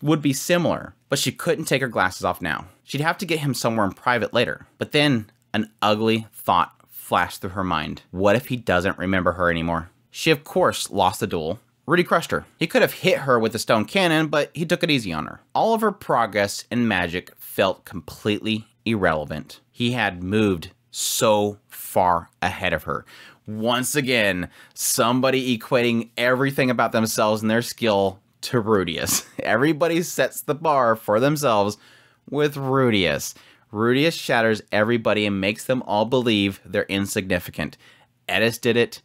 would be similar. But she couldn't take her glasses off now. She'd have to get him somewhere in private later. But then an ugly thought flashed through her mind. What if he doesn't remember her anymore? She, of course, lost the duel. Rudy crushed her. He could have hit her with the stone cannon, but he took it easy on her. All of her progress in magic felt completely irrelevant. He had moved so far ahead of her. Once again, somebody equating everything about themselves and their skill to Rudius. Everybody sets the bar for themselves with Rudius. Rudius shatters everybody and makes them all believe they're insignificant. Edis did it.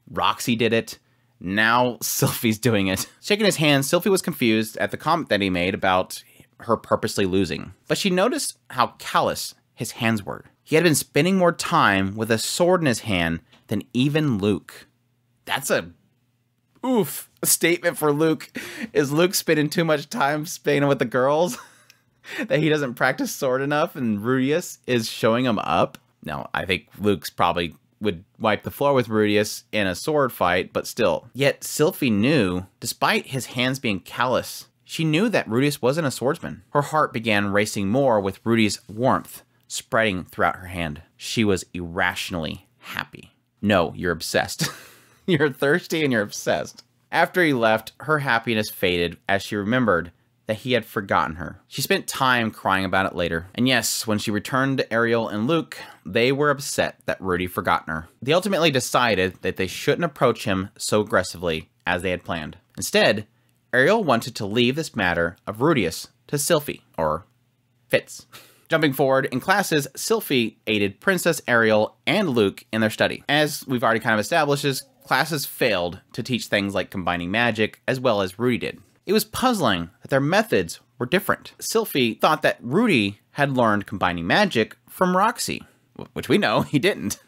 Roxy did it. Now Sylphie's doing it. Shaking his hand, Sylphie was confused at the comment that he made about her purposely losing. But she noticed how callous his hands were. He had been spending more time with a sword in his hand than even Luke. That's a statement for Luke. Is Luke spending too much time spending with the girls? That he doesn't practice sword enough and Rudius is showing him up? No, I think Luke's probably would wipe the floor with Rudius in a sword fight, but still. Yet Sylphie knew, despite his hands being callous, she knew that Rudius wasn't a swordsman. Her heart began racing more with Rudi's warmth spreading throughout her hand. She was irrationally happy. No, you're obsessed. You're thirsty and you're obsessed. After he left, her happiness faded as she remembered that he had forgotten her. She spent time crying about it later. And yes, when she returned to Ariel and Luke, they were upset that Rudy forgotten her. They ultimately decided that they shouldn't approach him so aggressively as they had planned. Instead, Ariel wanted to leave this matter of Rudius to Sylphie, or Fitz. Jumping forward, in classes, Sylphie aided Princess Ariel and Luke in their study. As we've already kind of established, classes failed to teach things like combining magic, as well as Rudy did. It was puzzling that their methods were different. Sylphie thought that Rudy had learned combining magic from Roxy, which we know he didn't.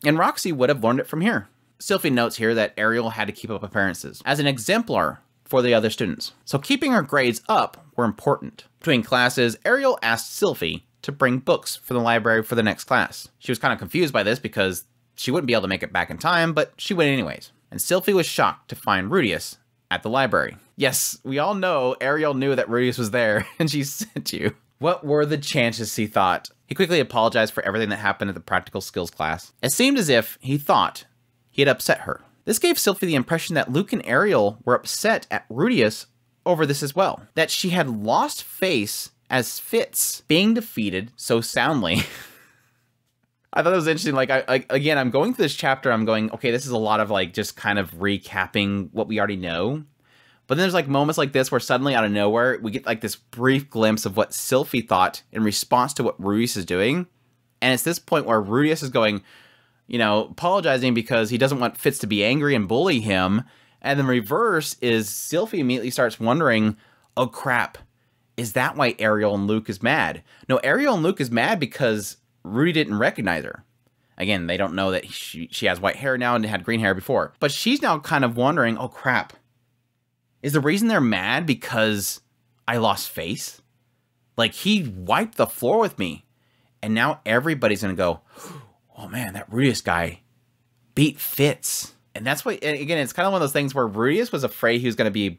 And Roxy would have learned it from here. Sylphie notes here that Ariel had to keep up appearances as an exemplar for the other students. So keeping her grades up were important. Between classes, Ariel asked Sylphie to bring books for the library for the next class. She was kind of confused by this because she wouldn't be able to make it back in time, but she went anyways. And Sylphie was shocked to find Rudius at the library. Yes, we all know Ariel knew that Rudius was there, and she sent you. What were the chances, he thought? He quickly apologized for everything that happened at the practical skills class. It seemed as if he thought he had upset her. This gave Sylphie the impression that Luke and Ariel were upset at Rudius over this as well. That she had lost face as Fitz being defeated so soundly. I thought it was interesting. Like, again, I'm going through this chapter, I'm going, okay, this is a lot of like just kind of recapping what we already know. But then there's like moments like this where suddenly out of nowhere, we get like this brief glimpse of what Sylphie thought in response to what Rudius is doing. And it's this point where Rudius is going, you know, apologizing because he doesn't want Fitz to be angry and bully him. And then reverse is Sylphie immediately starts wondering, oh crap, is that why Ariel and Luke is mad? No, Ariel and Luke is mad because Rudy didn't recognize her. Again, they don't know that she has white hair now and had green hair before. But she's now kind of wondering, oh crap, is the reason they're mad because I lost face? Like, he wiped the floor with me. And now everybody's going to go, oh man, that Rudius guy beat Fitz. And that's what, and again, it's kind of one of those things where Rudius was afraid he was going to be,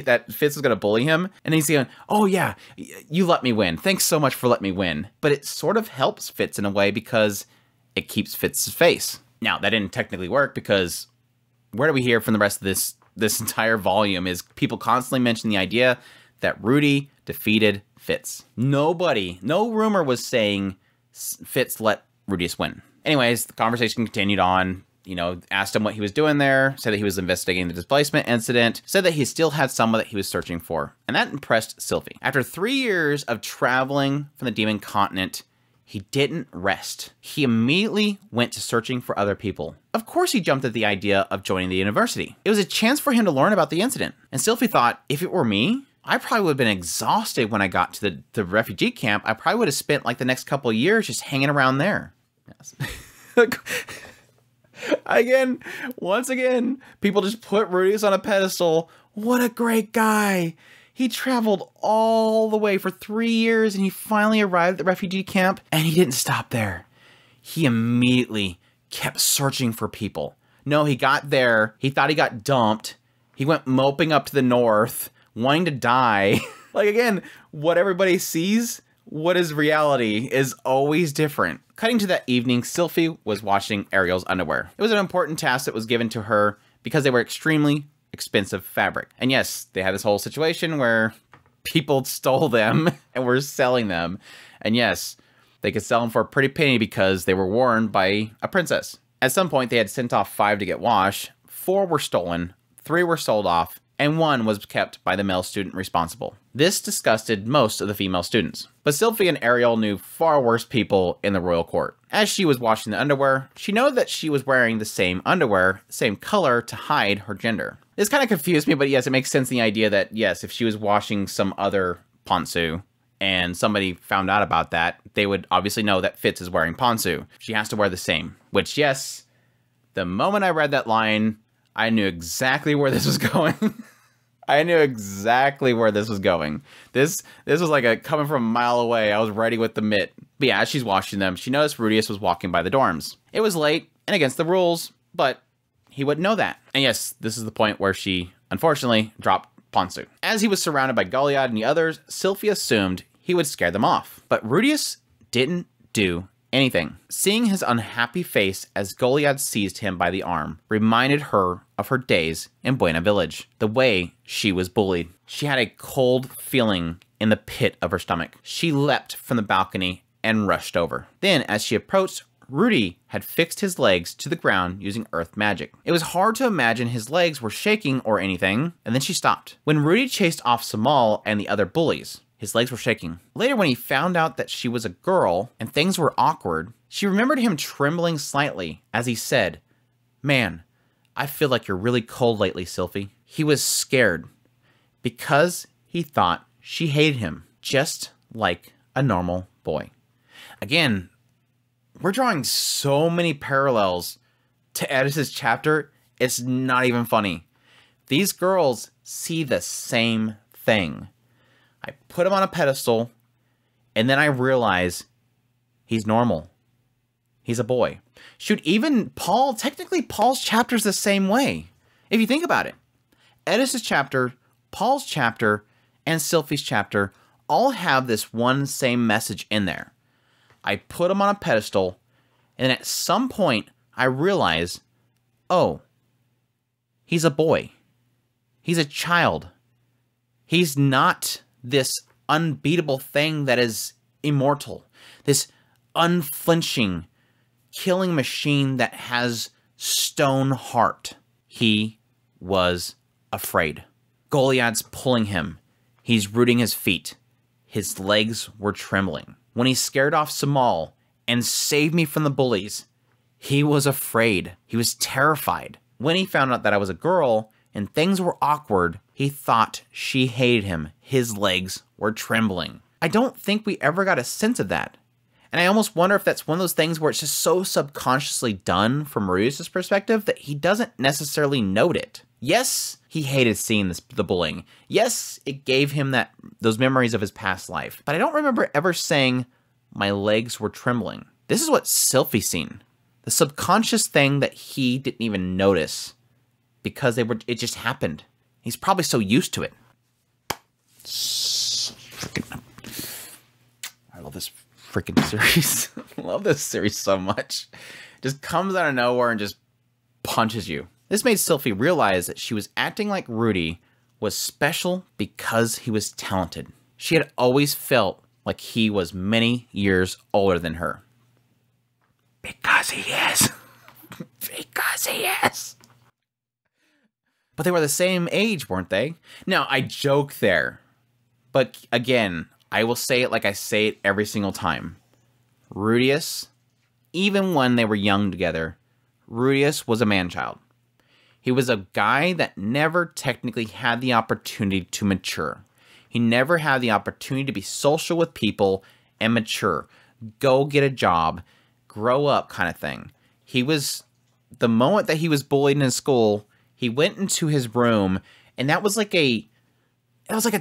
that Fitz was going to bully him. And he's going, oh yeah, you let me win. Thanks so much for letting me win. But it sort of helps Fitz in a way because it keeps Fitz's face. Now, that didn't technically work because where do we hear from the rest of this entire volume is people constantly mention the idea that Rudy defeated Fitz. No rumor was saying Fitz let Rudius win. Anyways, the conversation continued on. You know, asked him what he was doing there, said that he was investigating the displacement incident, said that he still had someone that he was searching for. And that impressed Sylphie. After 3 years of traveling from the Demon Continent, he didn't rest. He immediately went to searching for other people. Of course he jumped at the idea of joining the university. It was a chance for him to learn about the incident. And Sylphie thought, if it were me, I probably would have been exhausted when I got to the refugee camp. I probably would have spent like the next couple of years just hanging around there. Yes. Once again, people just put Rudius on a pedestal. What a great guy. He traveled all the way for 3 years and he finally arrived at the refugee camp, and he didn't stop there. He immediately kept searching for people. No, he got there. He thought he got dumped. He went moping up to the north, wanting to die. Like, again, what everybody sees, what is reality, is always different. Cutting to that evening, Sylphie was washing Ariel's underwear. It was an important task that was given to her because they were extremely expensive fabric. And yes, they had this whole situation where people stole them and were selling them. And yes, they could sell them for a pretty penny because they were worn by a princess. At some point, they had sent off 5 to get washed. 4 were stolen, 3 were sold off, and 1 was kept by the male student responsible. This disgusted most of the female students. But Sylphie and Ariel knew far worse people in the royal court. As she was washing the underwear, she noted that she was wearing the same underwear, same color, to hide her gender. This kind of confused me, but yes, it makes sense in the idea that, yes, if she was washing some other pantsu and somebody found out about that, they would obviously know that Fitz is wearing pantsu. She has to wear the same. Which, yes, the moment I read that line, I knew exactly where this was going. I knew exactly where this was going. This was like coming from a mile away. I was ready with the mitt. But yeah, as she's washing them, she noticed Rudius was walking by the dorms. It was late and against the rules, but he wouldn't know that. And yes, this is the point where she, unfortunately, dropped pantsu. As he was surrounded by Goliath and the others, Sylphie assumed he would scare them off. But Rudius didn't do anything. Seeing his unhappy face as Goliath seized him by the arm reminded her of her days in Buena Village, the way she was bullied. She had a cold feeling in the pit of her stomach. She leapt from the balcony and rushed over. Then, as she approached, Rudy had fixed his legs to the ground using earth magic. It was hard to imagine his legs were shaking or anything, and then she stopped. When Rudy chased off Samal and the other bullies, his legs were shaking. Later, when he found out that she was a girl and things were awkward, she remembered him trembling slightly as he said, "Man, I feel like you're really cold lately, Sylphie." He was scared because he thought she hated him, just like a normal boy. Again, we're drawing so many parallels to Edis's chapter, it's not even funny. These girls see the same thing. I put him on a pedestal, and then I realize he's normal. He's a boy. Shoot, even Paul, technically Paul's chapter's the same way. If you think about it. Edis's chapter, Paul's chapter, and Sylphie's chapter all have this one same message in there. I put him on a pedestal, and at some point, I realize, oh, he's a boy. He's a child. He's not this unbeatable thing that is immortal. This unflinching, killing machine that has stone heart. He was afraid. Goliath's pulling him. He's rooting his feet. His legs were trembling. When he scared off Samal and saved me from the bullies, he was afraid. He was terrified. When he found out that I was a girl and things were awkward, he thought she hated him. His legs were trembling. I don't think we ever got a sense of that. And I almost wonder if that's one of those things where it's just so subconsciously done from Rudius' perspective that he doesn't necessarily note it. Yes, he hated seeing the bullying. Yes, it gave him those memories of his past life. But I don't remember ever saying, my legs were trembling. This is what Sylphie's seen. The subconscious thing that he didn't even notice because it just happened. He's probably so used to it. I love this freaking series. I love this series so much. Just comes out of nowhere and just punches you. This made Sylphie realize that she was acting like Rudy was special because he was talented. She had always felt like he was many years older than her. Because he is. Because he is. But they were the same age, weren't they? Now, I joke there. But again, I will say it like I say it every single time. Rudius, even when they were young together, Rudius was a man-child. He was a guy that never technically had the opportunity to mature. He never had the opportunity to be social with people and mature. Go get a job, grow up kind of thing. He was, the moment that he was bullied in school, he went into his room, and that was like a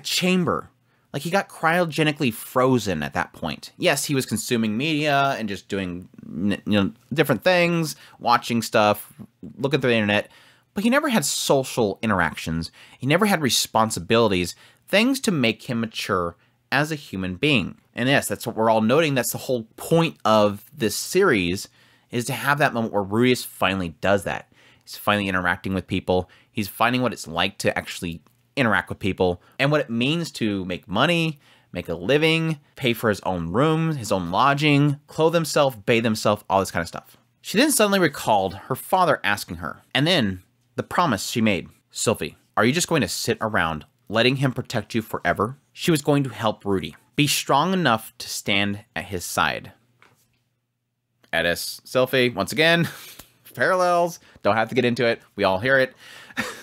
chamber. Like, he got cryogenically frozen at that point. Yes, he was consuming media and just doing, different things, watching stuff, looking through the internet, but he never had social interactions. He never had responsibilities, things to make him mature as a human being. And yes, that's what we're all noting. That's the whole point of this series, is to have that moment where Rudius finally does that. He's finally interacting with people. He's finding what it's like to actually interact with people and what it means to make money, make a living, pay for his own room, his own lodging, clothe himself, bathe himself, all this kind of stuff. She then suddenly recalled her father asking her, and then the promise she made. Sylphie, are you just going to sit around letting him protect you forever? She was going to help Rudy. Be strong enough to stand at his side. Edis, Sylphie, once again, parallels, don't have to get into it. We all hear it.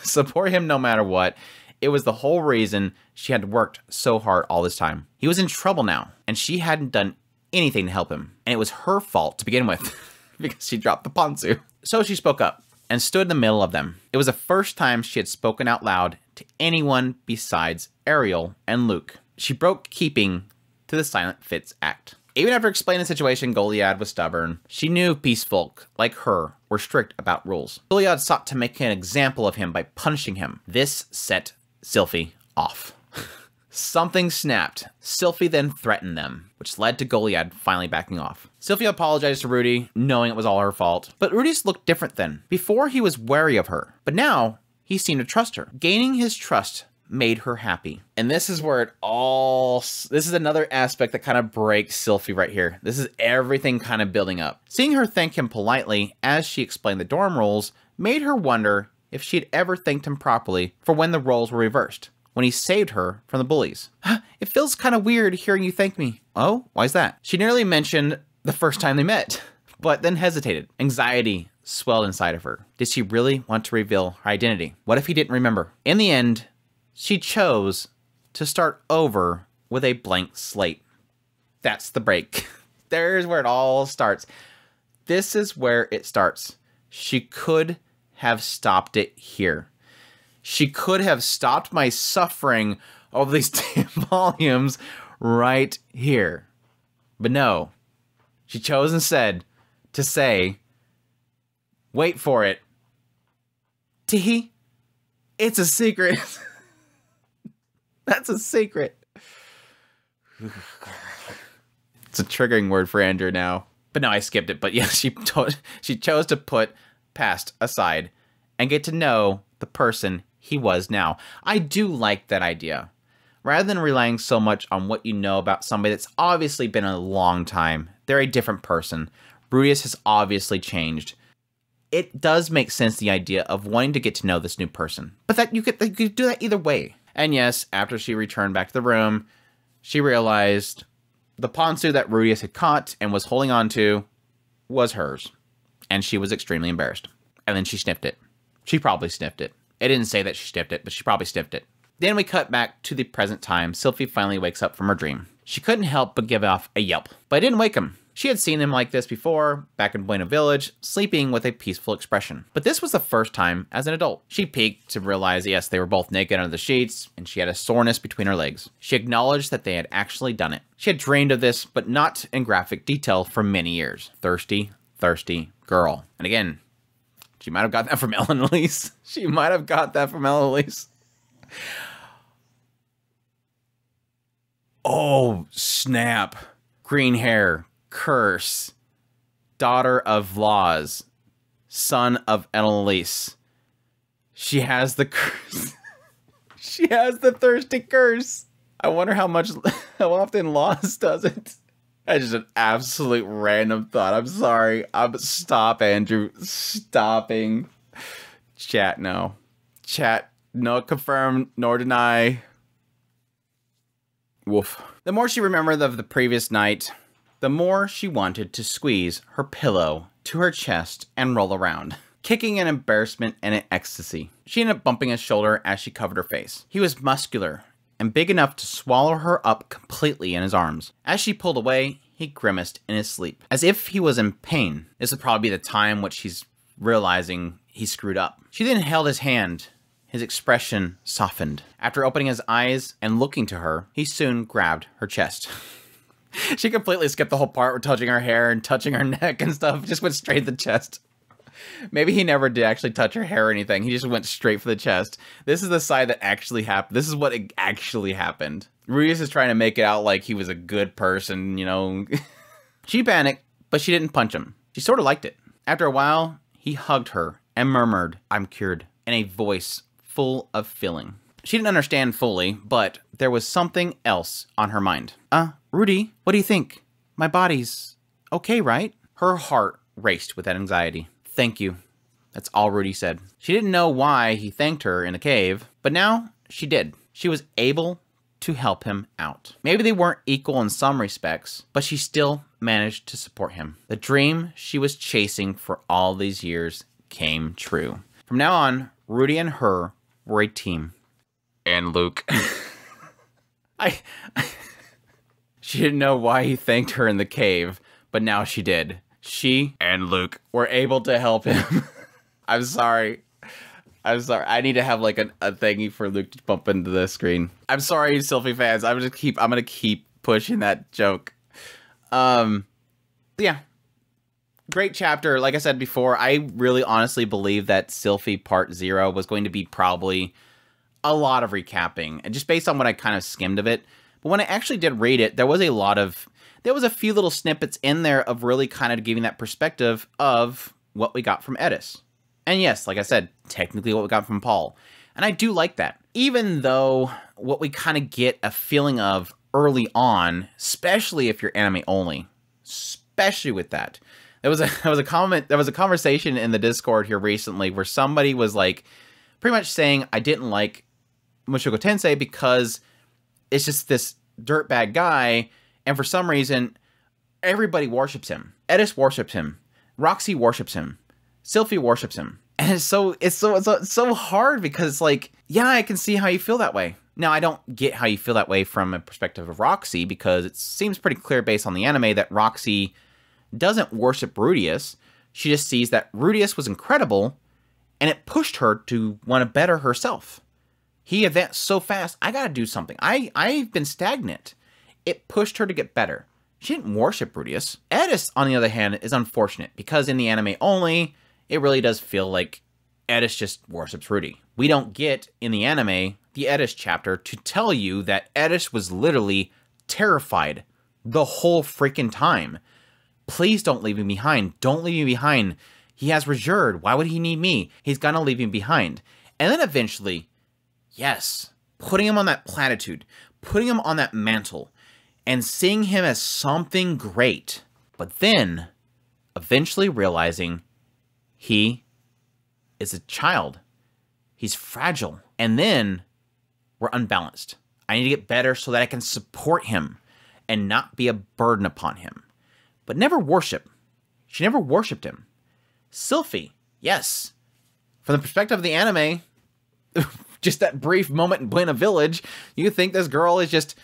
Support him no matter what. It was the whole reason she had worked so hard all this time. He was in trouble now, and she hadn't done anything to help him. And it was her fault to begin with, because she dropped the ponzu. So she spoke up and stood in the middle of them. It was the first time she had spoken out loud to anyone besides Ariel and Luke. She broke keeping to the Silent Fits Act. Even after explaining the situation, Goliad was stubborn. She knew peace folk, like her, were strict about rules. Goliad sought to make an example of him by punishing him. This set Sylphie off. Something snapped. Sylphie then threatened them, which led to Goliad finally backing off. Sylphie apologized to Rudy, knowing it was all her fault. But Rudy's looked different then. Before, he was wary of her, but now he seemed to trust her. Gaining his trust made her happy. And this is where this is another aspect that kind of breaks Sylphie right here. This is everything kind of building up. Seeing her thank him politely as she explained the dorm rules made her wonder if she had ever thanked him properly for when the roles were reversed, when he saved her from the bullies. It feels kind of weird hearing you thank me. Oh, why's that? She nearly mentioned the first time they met, but then hesitated. Anxiety swelled inside of her. Did she really want to reveal her identity? What if he didn't remember? In the end, she chose to start over with a blank slate. That's the break. There's where it all starts. This is where it starts. She could have stopped it here. She could have stopped my suffering over these 10 volumes right here. But no, she chose instead to say, wait for it, Tee, it's a secret. That's a secret. It's a triggering word for Andrew now. But no, I skipped it. But yeah, she chose to put past aside and get to know the person he was now. I do like that idea. Rather than relying so much on what you know about somebody that's obviously been a long time, they're a different person. Rudius has obviously changed. It does make sense, the idea of wanting to get to know this new person. But that you could do that either way. And yes, after she returned back to the room, she realized the ponzu that Rudius had caught and was holding on to was hers. And she was extremely embarrassed. And then she sniffed it. She probably sniffed it. It didn't say that she sniffed it, but she probably sniffed it. Then we cut back to the present time. Sylphie finally wakes up from her dream. She couldn't help but give off a yelp, but it didn't wake him. She had seen him like this before, back in Buena Village, sleeping with a peaceful expression. But this was the first time as an adult. She peeked to realize, yes, they were both naked under the sheets, and she had a soreness between her legs. She acknowledged that they had actually done it. She had dreamed of this, but not in graphic detail for many years. Thirsty, thirsty girl. And again, she might have got that from Ellen Elise. She might have got that from Ellen Elise. Oh, snap. Green hair, curse, daughter of laws, son of Ellen Elise. She has the curse. She has the thirsty curse. I wonder how often Laws does it. That's just an absolute random thought. I'm sorry. Stop, Andrew. Stopping. Chat, no. Chat, no confirm nor deny. Woof. The more she remembered of the previous night, the more she wanted to squeeze her pillow to her chest and roll around, kicking in embarrassment and in ecstasy. She ended up bumping his shoulder as she covered her face. He was muscular and big enough to swallow her up completely in his arms. As she pulled away, he grimaced in his sleep, as if he was in pain. This would probably be the time which he's realizing he screwed up. She then held his hand. His expression softened. After opening his eyes and looking to her, he soon grabbed her chest. She completely skipped the whole part with touching her hair and touching her neck and stuff. Just went straight to the chest. Maybe he never did actually touch her hair or anything. He just went straight for the chest. This is the side that actually happened. This is what actually happened. Rudius is trying to make it out like he was a good person, you know. She panicked, but she didn't punch him. She sort of liked it. After a while, he hugged her and murmured, "I'm cured," in a voice full of feeling. She didn't understand fully, but there was something else on her mind. Rudy, what do you think? My body's okay, right? Her heart raced with that anxiety. Thank you. That's all Rudy said. She didn't know why he thanked her in the cave, but now she did. She was able to help him out. Maybe they weren't equal in some respects, but she still managed to support him. The dream she was chasing for all these years came true. From now on, Rudy and her were a team. And Luke. She didn't know why he thanked her in the cave, but now she did. She and Luke were able to help him. I'm sorry. I need to have like a thingy for Luke to bump into the screen. I'm sorry, Sylphie fans. I'm gonna keep pushing that joke. Yeah. Great chapter. Like I said before, I really honestly believe that Sylphie Part 0 was going to be probably a lot of recapping, and just based on what I kind of skimmed of it. But when I actually did read it, there was a few little snippets in there of really kind of giving that perspective of what we got from Edis. And yes, like I said, technically what we got from Paul. And I do like that. Even though what we kind of get a feeling of early on, especially if you're anime only, especially with that. There was a conversation in the Discord here recently where somebody was like pretty much saying I didn't like Mushoku Tensei because it's just this dirtbag guy, and for some reason everybody worships him. Edis worships him. Roxy worships him. Sylphie worships him. And it's so hard because it's like, yeah, I can see how you feel that way. Now, I don't get how you feel that way from a perspective of Roxy, because it seems pretty clear based on the anime that Roxy doesn't worship Rudius. She just sees that Rudius was incredible, and it pushed her to want to better herself. He advanced so fast, I gotta do something. I've been stagnant. It pushed her to get better. She didn't worship Rudius. Edis, on the other hand, is unfortunate, because in the anime only, it really does feel like Edis just worships Rudy. We don't get, in the anime, the Edis chapter to tell you that Edis was literally terrified the whole freaking time. Please don't leave me behind. Don't leave me behind. He has reserved. Why would he need me? He's gonna leave me behind. And then eventually, yes, putting him on that platitude, putting him on that mantle, and seeing him as something great. But then, eventually realizing he is a child. He's fragile. And then, we're unbalanced. I need to get better so that I can support him and not be a burden upon him. But never worship. She never worshipped him. Sylphie, yes. From the perspective of the anime, just that brief moment in Buena Village, you think this girl is just,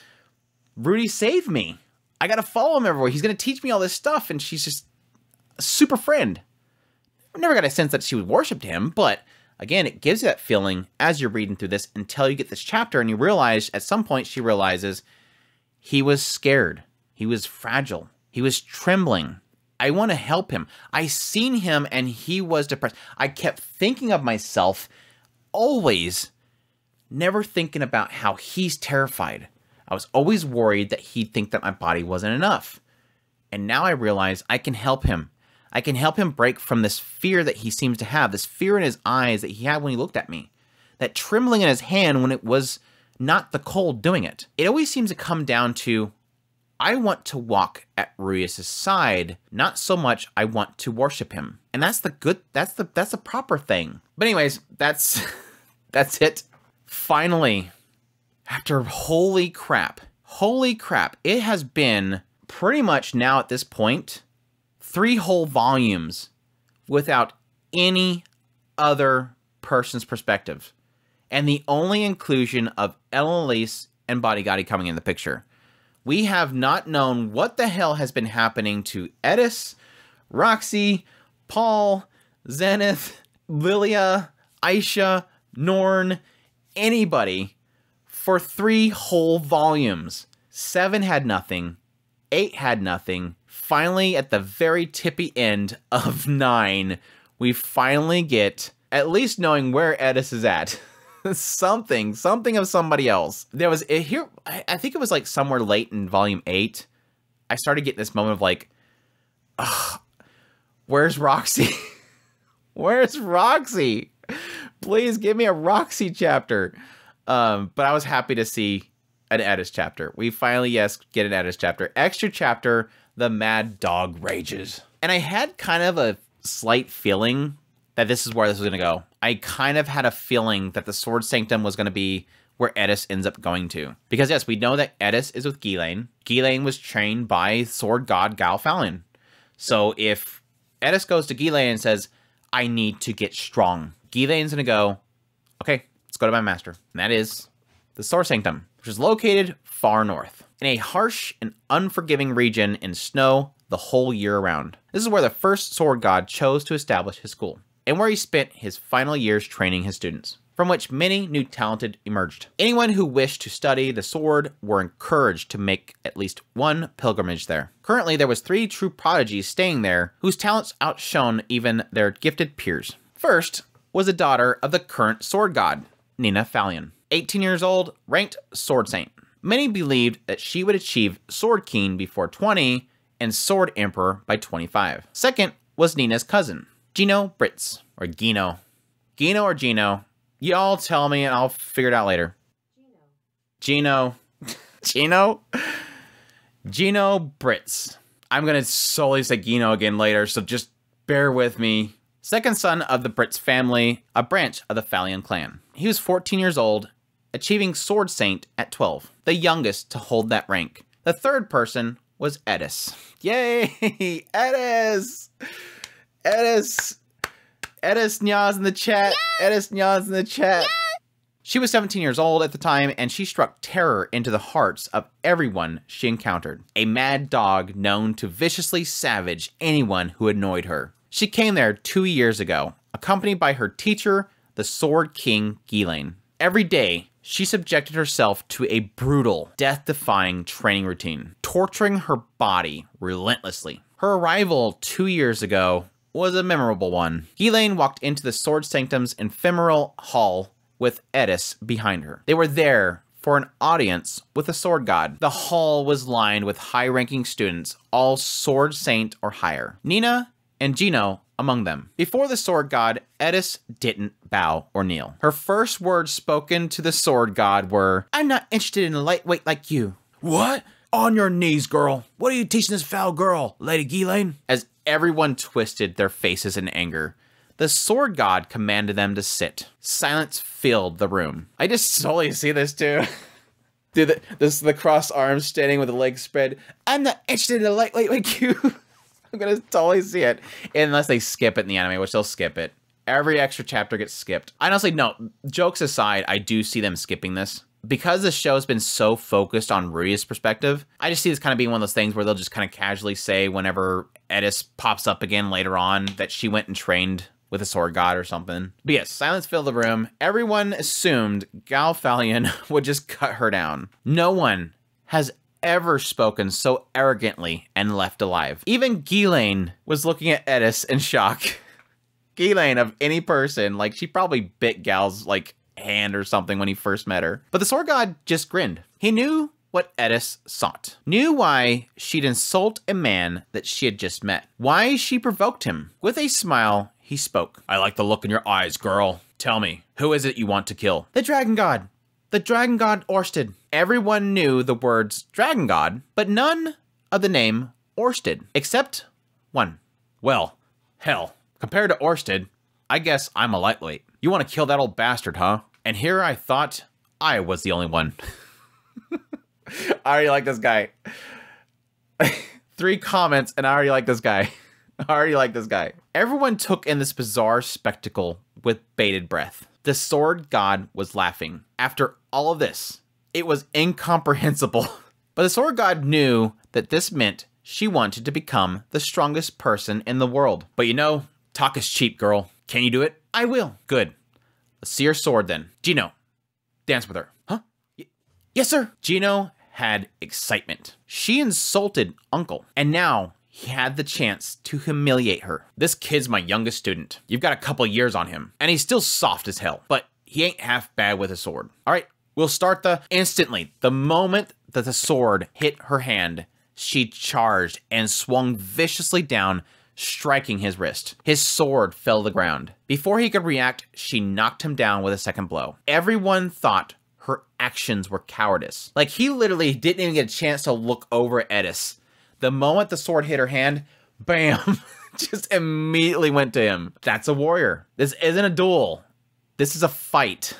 Rudy saved me. I gotta follow him everywhere. He's gonna teach me all this stuff, and she's just a super friend. I never got a sense that she worshipped him, but again, it gives you that feeling as you're reading through this until you get this chapter and you realize, at some point she realizes he was scared. He was fragile. He was trembling. I want to help him. I seen him and he was depressed. I kept thinking of myself, always, never thinking about how he's terrified. I was always worried that he'd think that my body wasn't enough. And now I realize I can help him. I can help him break from this fear that he seems to have, this fear in his eyes that he had when he looked at me, that trembling in his hand when it was not the cold doing it. It always seems to come down to, I want to walk at Ruius' side, not so much I want to worship him. And that's the good, that's the proper thing. But anyways, that's it. Finally, after holy crap, it has been pretty much now at this point 3 whole volumes without any other person's perspective. And the only inclusion of Elise and Bodyguardi coming in the picture. We have not known what the hell has been happening to Edis, Roxy, Paul, Zenith, Lilia, Aisha, Norn, anybody for 3 whole volumes. 7 had nothing. 8 had nothing. Finally, at the very tippy end of 9, we finally get at least knowing where Edis is at. something of somebody else. There was here, I think it was like somewhere late in volume 8, I started getting this moment of like, ugh, where's Roxy? Where's Roxy? Please give me a Roxy chapter. But I was happy to see an Edis chapter. We finally, yes, get an Edis chapter. Extra chapter, The Mad Dog Rages. And I had kind of a slight feeling that this is where this was going to go. I kind of had a feeling that the Sword Sanctum was going to be where Edis ends up going to. Because yes, we know that Edis is with Ghislaine. Ghislaine was trained by sword god Galfalion. So if Edis goes to Ghislaine and says, I need to get strong, Ghislaine's going to go, okay, let's go to my master. And that is the Sword Sanctum, which is located far north, in a harsh and unforgiving region in snow the whole year around. This is where the first sword god chose to establish his school, and where he spent his final years training his students, from which many new talented emerged. Anyone who wished to study the sword were encouraged to make at least one pilgrimage there. Currently, there was 3 true prodigies staying there, whose talents outshone even their gifted peers. First was the daughter of the current sword god, Nina Falion. 18 years old, ranked Sword Saint. Many believed that she would achieve Sword King before 20 and Sword Emperor by 25. Second was Nina's cousin, Gino Britz, or Gino. Gino or Gino? Y'all tell me and I'll figure it out later. Gino. Gino? Gino Britz. I'm gonna solely say Gino again later, so just bear with me. Second son of the Britz family, a branch of the Falion clan. He was 14 years old, achieving Sword Saint at 12, the youngest to hold that rank. The third person was Edis. Yay! Edis! Edis! Edis Nyaz in the chat. Yeah. Edis Nyaz in the chat. Yeah. She was 17 years old at the time, and she struck terror into the hearts of everyone she encountered. A mad dog known to viciously savage anyone who annoyed her. She came there 2 years ago, accompanied by her teacher, the Sword King Ghislaine. Every day, she subjected herself to a brutal, death-defying training routine, torturing her body relentlessly. Her arrival 2 years ago was a memorable one. Ghislaine walked into the Sword Sanctum's ephemeral hall with Edis behind her. They were there for an audience with the sword god. The hall was lined with high-ranking students, all Sword Saint or higher. Nina and Gino among them. Before the sword god, Edis didn't bow or kneel. Her first words spoken to the sword god were, "I'm not interested in a lightweight like you." "What? On your knees, girl. What are you teaching this foul girl, Lady Ghislaine?" As everyone twisted their faces in anger, the sword god commanded them to sit. Silence filled the room. I just totally see this too. Dude, the crossed arms standing with the legs spread. "I'm not interested in a lightweight like you." I'm gonna totally see it. Unless they skip it in the anime, which they'll skip it. Every extra chapter gets skipped. Honestly, no, jokes aside, I do see them skipping this. Because the show's been so focused on Rui's perspective, I just see this kind of being one of those things where they'll just kind of casually say whenever Edis pops up again later on that she went and trained with a sword god or something. But yes, silence filled the room. Everyone assumed Galfalion would just cut her down. No one has ever spoken so arrogantly and left alive. Even Ghislaine was looking at Edis in shock. Ghislaine, of any person, like, she probably bit Gal's, like, hand or something when he first met her. But the sword god just grinned. He knew what Edis sought. Knew why she'd insult a man that she had just met. Why she provoked him. With a smile, he spoke. I like the look in your eyes, girl. Tell me, who is it you want to kill? The dragon god. The dragon god Orsted. Everyone knew the words dragon god, but none of the name Orsted, except one. Well, hell, compared to Orsted, I guess I'm a lightweight. You want to kill that old bastard, huh? And here I thought I was the only one. I already like this guy. 3 comments and I already like this guy. I already like this guy. Everyone took in this bizarre spectacle with bated breath. The sword god was laughing. After all of this, it was incomprehensible. But the sword god knew that this meant she wanted to become the strongest person in the world. But you know, talk is cheap, girl. Can you do it? I will. Good. Let's see your sword then. Gino, dance with her. Huh? Yes, sir. Gino had excitement. She insulted Uncle, and now he had the chance to humiliate her. This kid's my youngest student. You've got a couple years on him, and he's still soft as hell, but he ain't half bad with a sword. All right, we'll start instantly. The moment that the sword hit her hand, she charged and swung viciously down, striking his wrist. His sword fell to the ground. Before he could react, she knocked him down with a second blow. Everyone thought her actions were cowardice. Like, he literally didn't even get a chance to look over at Edis. The moment the sword hit her hand, bam, just immediately went to him. That's a warrior. This isn't a duel. This is a fight.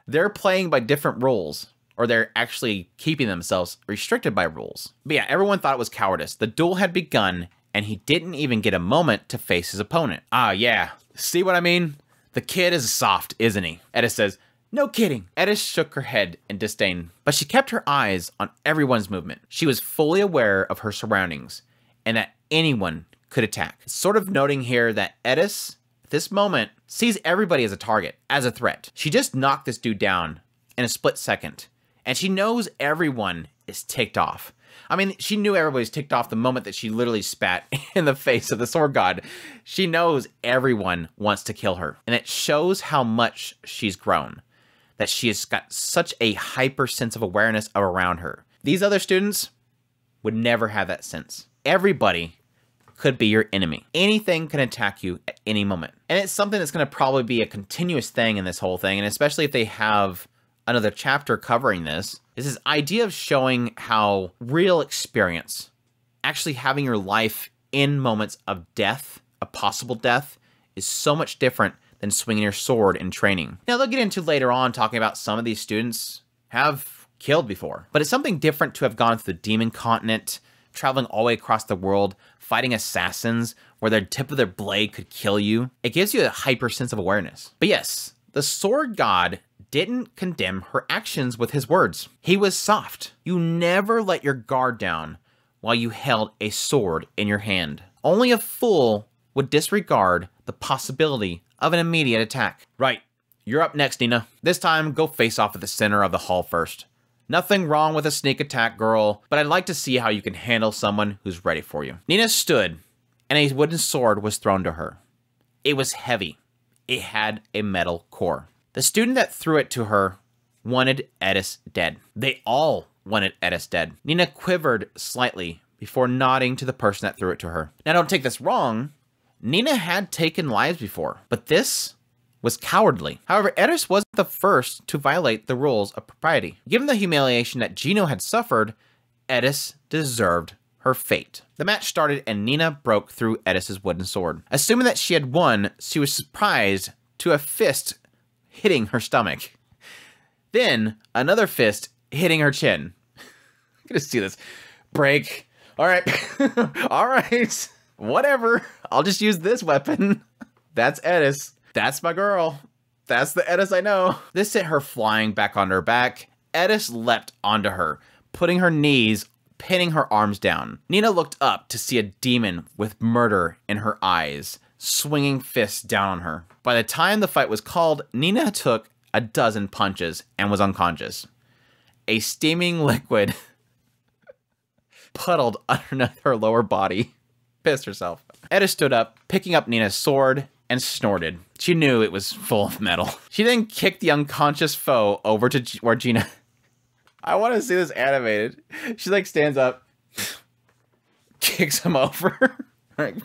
They're playing by different rules, or they're actually keeping themselves restricted by rules. But yeah, everyone thought it was cowardice. The duel had begun, and he didn't even get a moment to face his opponent. Ah, yeah. See what I mean? The kid is soft, isn't he? Edis says, no kidding. Edis shook her head in disdain, but she kept her eyes on everyone's movement. She was fully aware of her surroundings and that anyone could attack. Sort of noting here that Edis, at this moment, sees everybody as a target, as a threat. She just knocked this dude down in a split second, and she knows everyone is ticked off. I mean, she knew everybody was ticked off the moment that she literally spat in the face of the sword god. She knows everyone wants to kill her, and it shows how much she's grown. That she has got such a hyper sense of awareness around her. These other students would never have that sense. Everybody could be your enemy. Anything can attack you at any moment. And it's something that's going to probably be a continuous thing in this whole thing, and especially if they have another chapter covering this, is this idea of showing how real experience, actually having your life in moments of death, a possible death, is so much different than swinging your sword in training. Now, they'll get into later on talking about some of these students have killed before, but it's something different to have gone through the demon continent, traveling all the way across the world, fighting assassins where the tip of their blade could kill you. It gives you a hyper sense of awareness. But yes, the sword god didn't condemn her actions with his words. He was soft. You never let your guard down while you held a sword in your hand. Only a fool would disregard the possibility of an immediate attack. Right, you're up next, Nina. This time, go face off at the center of the hall first. Nothing wrong with a sneak attack, girl, but I'd like to see how you can handle someone who's ready for you. Nina stood, and a wooden sword was thrown to her. It was heavy. It had a metal core. The student that threw it to her wanted Edis dead. They all wanted Edis dead. Nina quivered slightly before nodding to the person that threw it to her. Now, don't take this wrong. Nina had taken lives before, but this was cowardly. However, Edis wasn't the first to violate the rules of propriety. Given the humiliation that Gino had suffered, Edis deserved her fate. The match started and Nina broke through Edis's wooden sword. Assuming that she had won, she was surprised to a fist hitting her stomach. Then, another fist hitting her chin. I'm gonna see this. Break. All right. All right. Whatever. I'll just use this weapon. That's Edis. That's my girl. That's the Edis I know. This sent her flying back on her back. Edis leapt onto her, putting her knees, pinning her arms down. Nina looked up to see a demon with murder in her eyes, swinging fists down on her. By the time the fight was called, Nina took a dozen punches and was unconscious. A steaming liquid puddled underneath her lower body. Pissed herself. Edis stood up, picking up Nina's sword, and snorted. She knew it was full of metal. She then kicked the unconscious foe over to where Gina... I want to see this animated. She like stands up, kicks him over.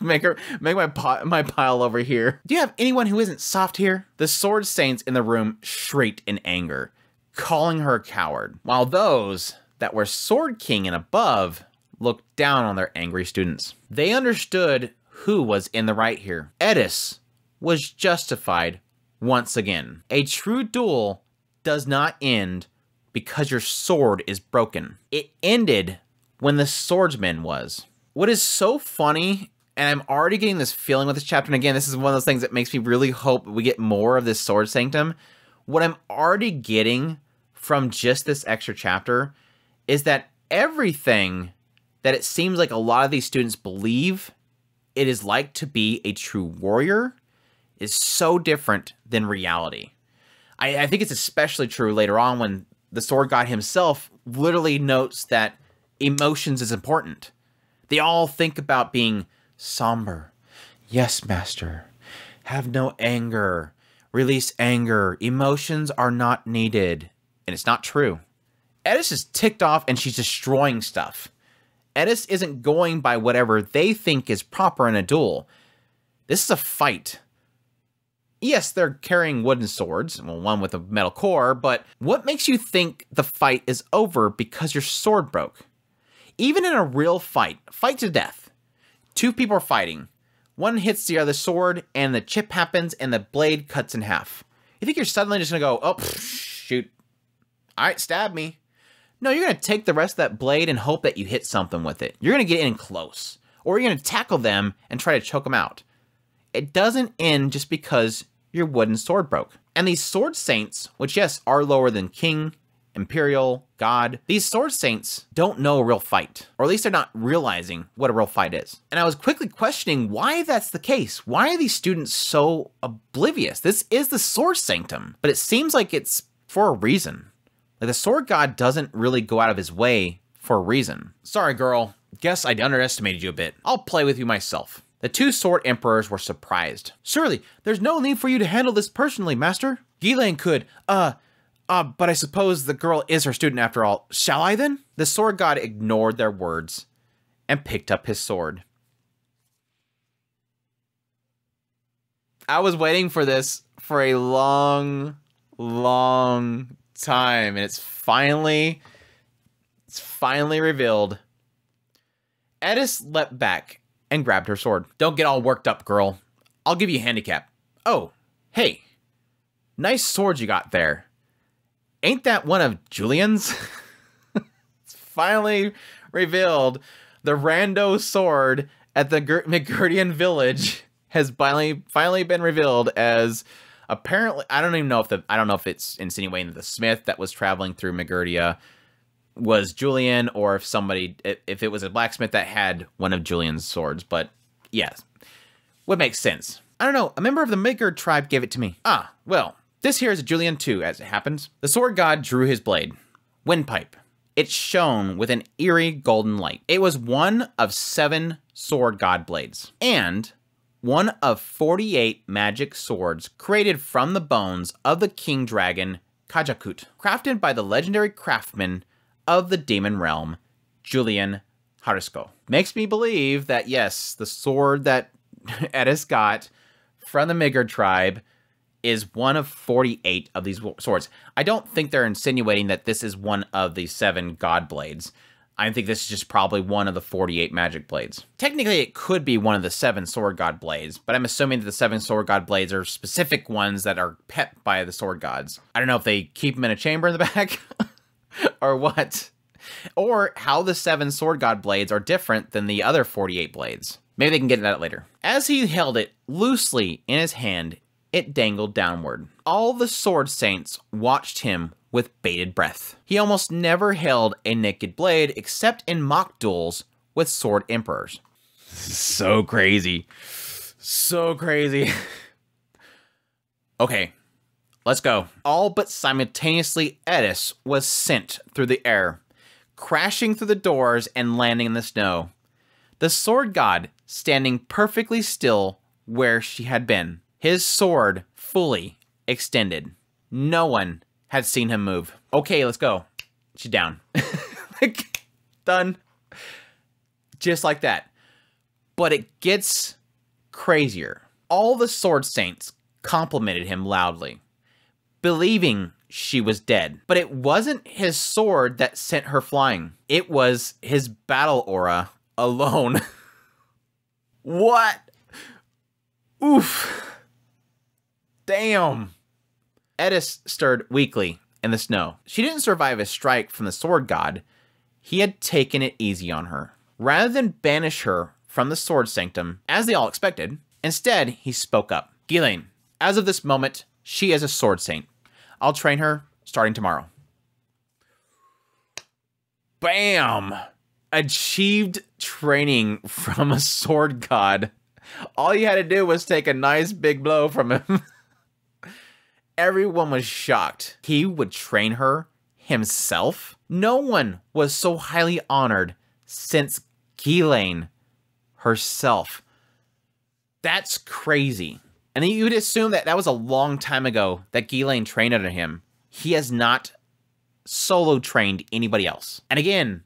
Make my pile over here. Do you have anyone who isn't soft here? The sword saints in the room shrieked in anger, calling her a coward, while those that were sword king and above looked down on their angry students. They understood who was in the right here. Edis was justified once again. A true duel does not end because your sword is broken. It ended when the swordsman was. What is so funny, and I'm already getting this feeling with this chapter, and again, this is one of those things that makes me really hope we get more of this sword sanctum. What I'm already getting from just this extra chapter is that everything that it seems like a lot of these students believe it is like to be a true warrior is so different than reality. I think it's especially true later on when the sword god himself literally notes that emotions is important. They all think about being somber. Yes, master. Have no anger. Release anger. Emotions are not needed. And it's not true. Edis is ticked off and she's destroying stuff. Edis isn't going by whatever they think is proper in a duel. This is a fight. Yes, they're carrying wooden swords, well, one with a metal core, but what makes you think the fight is over because your sword broke? Even in a real fight to death, two people are fighting. One hits the other sword, and the chip happens, and the blade cuts in half. You think you're suddenly just going to go, oh, shoot. All right, stab me. No, you're going to take the rest of that blade and hope that you hit something with it. You're going to get in close, or you're going to tackle them and try to choke them out. It doesn't end just because your wooden sword broke. And these sword saints, which yes, are lower than king, imperial, god, these sword saints don't know a real fight. Or at least they're not realizing what a real fight is. And I was quickly questioning why that's the case. Why are these students so oblivious? This is the sword sanctum, but it seems like it's for a reason. Like the sword god doesn't really go out of his way for a reason. Sorry, girl. Guess I underestimated you a bit. I'll play with you myself. The two sword emperors were surprised. Surely, there's no need for you to handle this personally, master. Ghislaine could, but I suppose the girl is her student after all. Shall I then? The sword god ignored their words and picked up his sword. I was waiting for this for a long, long time, and it's finally revealed. Edis leapt back and grabbed her sword. Don't get all worked up, girl. I'll give you a handicap. Oh, hey. Nice sword you got there. Ain't that one of Julian's? It's finally revealed. The rando sword at the Midgardian village has finally been revealed as apparently, I don't know if it's insinuating that the smith that was traveling through Midgardia was Julian, or if it was a blacksmith that had one of Julian's swords, but yes, would make sense. I don't know, a member of the Midgard tribe gave it to me. Ah, well, this here is a Julian too, as it happens. The sword god drew his blade. Windpipe. It shone with an eerie golden light. It was one of 7 sword god blades, and one of 48 magic swords created from the bones of the king dragon Kajakut, crafted by the legendary craftsman of the demon realm, Julian Harisko. Makes me believe that, yes, the sword that Edis got from the Midgard tribe is one of 48 of these swords. I don't think they're insinuating that this is one of the 7 god blades. I think this is just probably one of the 48 magic blades. Technically, it could be one of the 7 sword god blades, but I'm assuming that the 7 sword god blades are specific ones that are pet by the sword gods. I don't know if they keep them in a chamber in the back or what, or how the 7 sword god blades are different than the other 48 blades. Maybe they can get into that later. As he held it loosely in his hand, it dangled downward. All the sword saints watched him with bated breath. He almost never held a naked blade except in mock duels with sword emperors. So crazy. So crazy. Okay, let's go. All but simultaneously, Edis was sent through the air, crashing through the doors and landing in the snow. The sword god standing perfectly still where she had been, his sword fully extended. No one had seen him move. Okay, let's go. She's down. Like, done. Just like that. But it gets crazier. All the sword saints complimented him loudly, believing she was dead. But it wasn't his sword that sent her flying. It was his battle aura alone. What? Oof. Damn. Eris stirred weakly in the snow. She didn't survive a strike from the sword god. He had taken it easy on her. Rather than banish her from the sword sanctum, as they all expected, instead he spoke up. Ghislaine, as of this moment, she is a sword saint. I'll train her starting tomorrow. Bam! Achieved training from a sword god. All you had to do was take a nice big blow from him. Everyone was shocked. He would train her himself? No one was so highly honored since Ghislaine herself. That's crazy. And you would assume that that was a long time ago that Ghislaine trained under him. He has not solo trained anybody else. And again,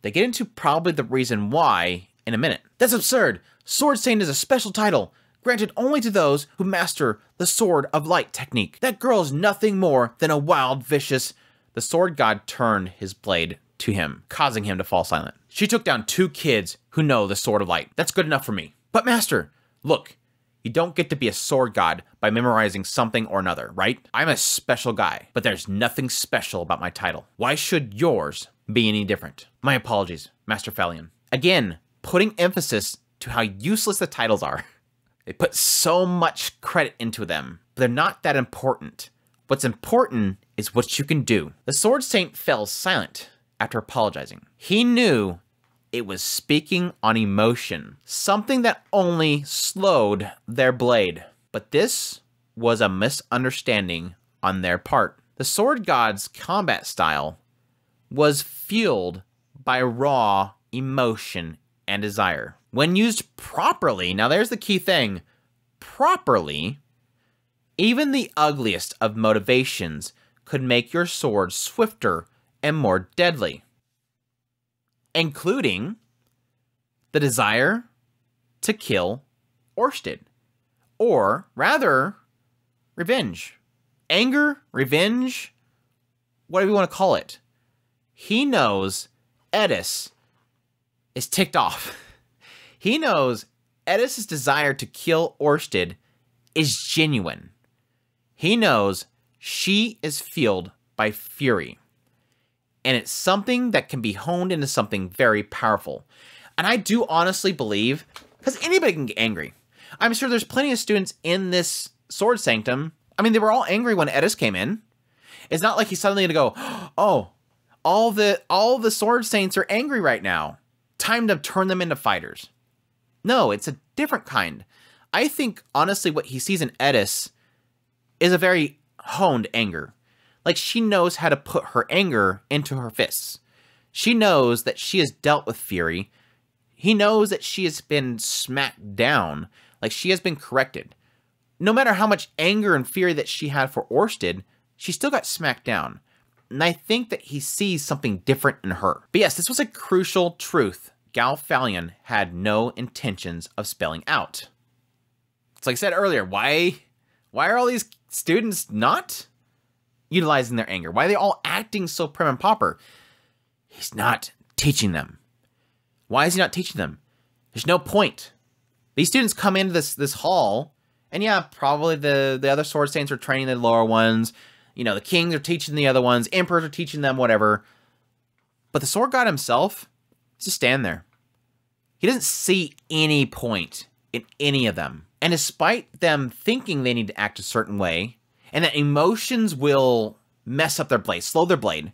they get into probably the reason why in a minute. That's absurd. Sword Saint is a special title, granted only to those who master the Sword of Light technique. That girl is nothing more than a wild, vicious... The sword god turned his blade to him, causing him to fall silent. She took down 2 kids who know the Sword of Light. That's good enough for me. But master, look, you don't get to be a sword god by memorizing something or another, right? I'm a special guy, but there's nothing special about my title. Why should yours be any different? My apologies, Master Phalion. Again, putting emphasis to how useless the titles are. They put so much credit into them, but they're not that important. What's important is what you can do. The Sword Saint fell silent after apologizing. He knew it was speaking on emotion, something that only slowed their blade. But this was a misunderstanding on their part. The sword god's combat style was fueled by raw emotion and desire. When used properly, now there's the key thing, properly, even the ugliest of motivations could make your sword swifter and more deadly, including the desire to kill Orsted, or rather, revenge. Anger, revenge, whatever you want to call it. He knows Edis is ticked off. He knows Edis' desire to kill Orsted is genuine. He knows she is fueled by fury. And it's something that can be honed into something very powerful. And I do honestly believe, because anybody can get angry. I'm sure there's plenty of students in this Sword Sanctum. I mean, they were all angry when Edis came in. It's not like he's suddenly going to go, oh, all the Sword Saints are angry right now. Time to turn them into fighters. No, it's a different kind. I think, honestly, what he sees in Edis is a very honed anger. Like, she knows how to put her anger into her fists. She knows that she has dealt with fury. He knows that she has been smacked down. Like, she has been corrected. No matter how much anger and fury that she had for Orsted, she still got smacked down. And I think that he sees something different in her. But yes, this was a crucial truth Gal Phalion had no intentions of spelling out. It's like I said earlier, why are all these students not utilizing their anger? Why are they all acting so prim and proper? He's not teaching them. Why is he not teaching them? There's no point. These students come into this hall, and yeah, probably the other Sword Saints are training the lower ones. You know, the kings are teaching the other ones. Emperors are teaching them, whatever. But the Sword God himself, he's just standing there. He doesn't see any point in any of them. And despite them thinking they need to act a certain way, and that emotions will mess up their blade, slow their blade,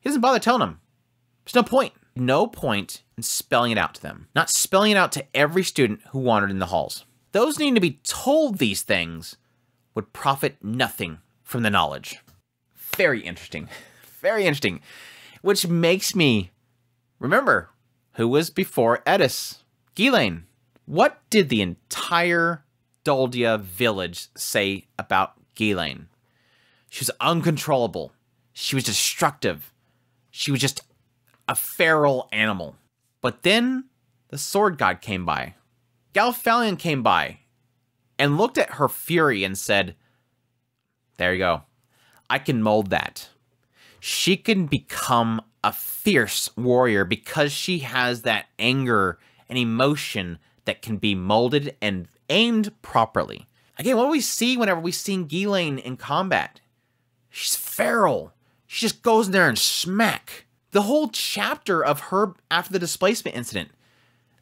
he doesn't bother telling them. There's no point. No point in spelling it out to them. Not spelling it out to every student who wandered in the halls. Those needing to be told these things would profit nothing from the knowledge. Very interesting. Very interesting. Which makes me remember who was before Edis. Ghislaine. What did the entire Doldia village say about Ghislaine? She was uncontrollable. She was destructive. She was just a feral animal. But then the sword god came by. Galfalion came by and looked at her fury and said, there you go. I can mold that. She can become a fierce warrior because she has that anger and emotion that can be molded and aimed properly. Again, what do we see whenever we see Ghislaine in combat? She's feral. She just goes in there and smack. The whole chapter of her after the displacement incident,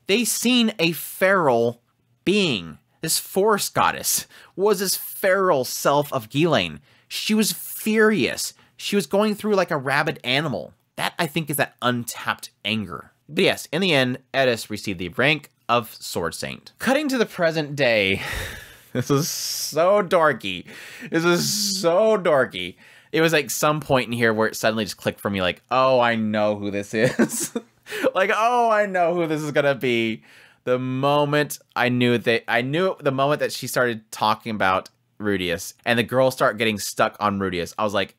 they seen a feral being. This forest goddess was this feral self of Ghislaine. She was furious. She was going through like a rabid animal. That, I think, is that untapped anger. But yes, in the end, Edis received the rank of Sword Saint. Cutting to the present day. This is so dorky. This is so dorky. It was like some point in here where it suddenly just clicked for me like, oh, I know who this is. Like, oh, I know who this is gonna be. The moment I knew the moment that she started talking about Rudius and the girls start getting stuck on Rudius, I was like,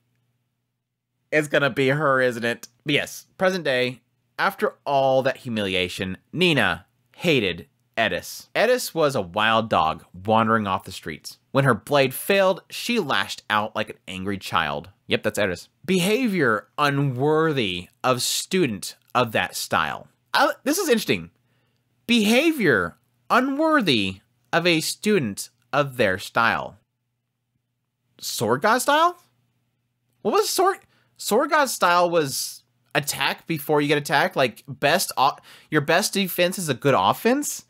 it's gonna be her, isn't it? But yes, present day, after all that humiliation, Nina hated Edis. Edis was a wild dog wandering off the streets. When her blade failed, she lashed out like an angry child. Yep, that's Edis. Behavior unworthy of student of that style. This is interesting. Behavior unworthy of a student of their style. Sword God style? What was Sword God style was attack before you get attacked? Like your best defense is a good offense?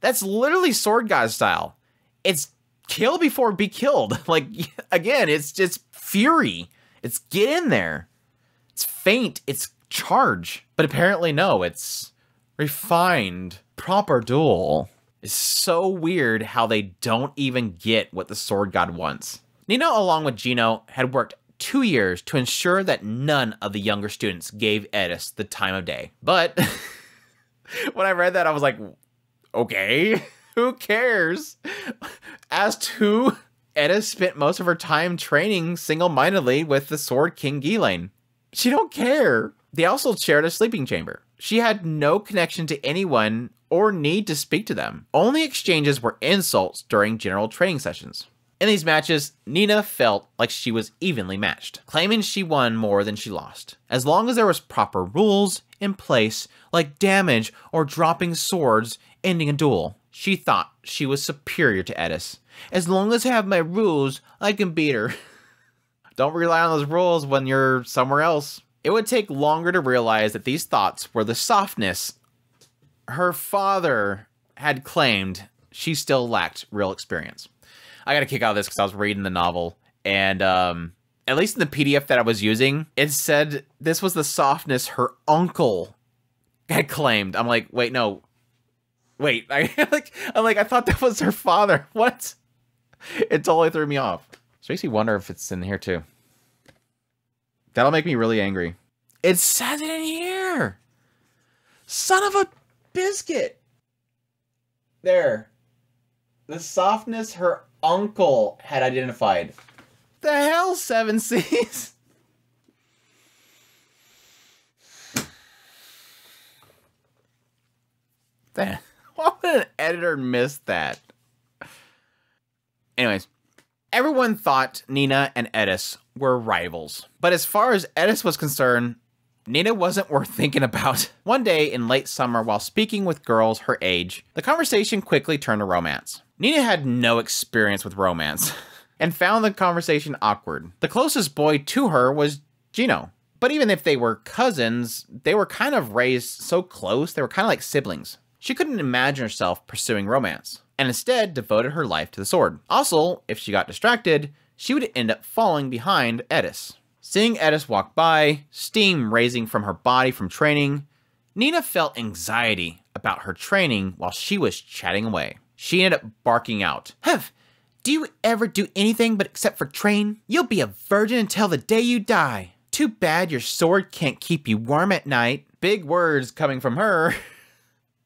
That's literally Sword God style. It's kill before be killed. Like, again, it's just fury. It's get in there. It's feint. It's charge. But apparently, no, it's refined, proper duel. It's so weird how they don't even get what the Sword God wants. Nina, along with Gino, had worked 2 years to ensure that none of the younger students gave Edis the time of day. But when I read that, I was like, okay, who cares? As to Edis spent most of her time training single-mindedly with the Sword King Ghislaine. She don't care. They also shared a sleeping chamber. She had no connection to anyone or need to speak to them. Only exchanges were insults during general training sessions. In these matches, Nina felt like she was evenly matched, claiming she won more than she lost. As long as there was proper rules in place, like damage or dropping swords ending a duel, she thought she was superior to Edis. As long as I have my rules, I can beat her. Don't rely on those rules when you're somewhere else. It would take longer to realize that these thoughts were the softness her father had claimed she still lacked real experience. I got a kick out of this because I was reading the novel, and at least in the PDF that I was using, it said this was the softness her uncle had claimed. I'm like, wait, no. Wait, I thought that was her father. What? It totally threw me off. Which makes me wonder if it's in here too. That'll make me really angry. It says it in here. Son of a biscuit. There. The softness her uncle had identified. The hell, 7 C's? Why would an editor miss that? Anyways, everyone thought Nina and Edis were rivals. But as far as Edis was concerned, Nina wasn't worth thinking about. One day in late summer, while speaking with girls her age, the conversation quickly turned to romance. Nina had no experience with romance and found the conversation awkward. The closest boy to her was Gino. But even if they were cousins, they were kind of raised so close, they were kind of like siblings. She couldn't imagine herself pursuing romance, and instead devoted her life to the sword. Also, if she got distracted, she would end up falling behind Edis. Seeing Edis walk by, steam raising from her body from training, Nina felt anxiety about her training while she was chatting away. She ended up barking out, "Huff, do you ever do anything but except for train? You'll be a virgin until the day you die." too bad your sword can't keep you warm at night. Big words coming from her,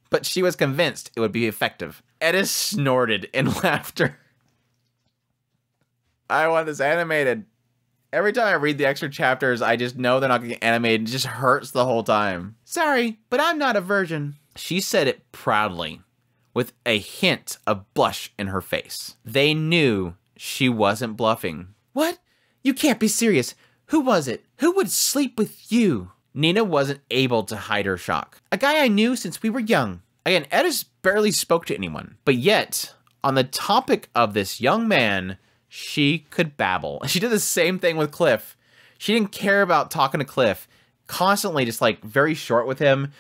but she was convinced it would be effective. Edis snorted in laughter. I want this animated. Every time I read the extra chapters, I just know they're not going to get animated. It just hurts the whole time. Sorry, but I'm not a virgin. She said it proudly, with a hint of blush in her face. They knew she wasn't bluffing. What? You can't be serious. Who was it? Who would sleep with you? Nina wasn't able to hide her shock. A guy I knew since we were young. Again, Edis barely spoke to anyone. But yet, on the topic of this young man, she could babble. She did the same thing with Cliff. She didn't care about talking to Cliff. Constantly just like very short with him.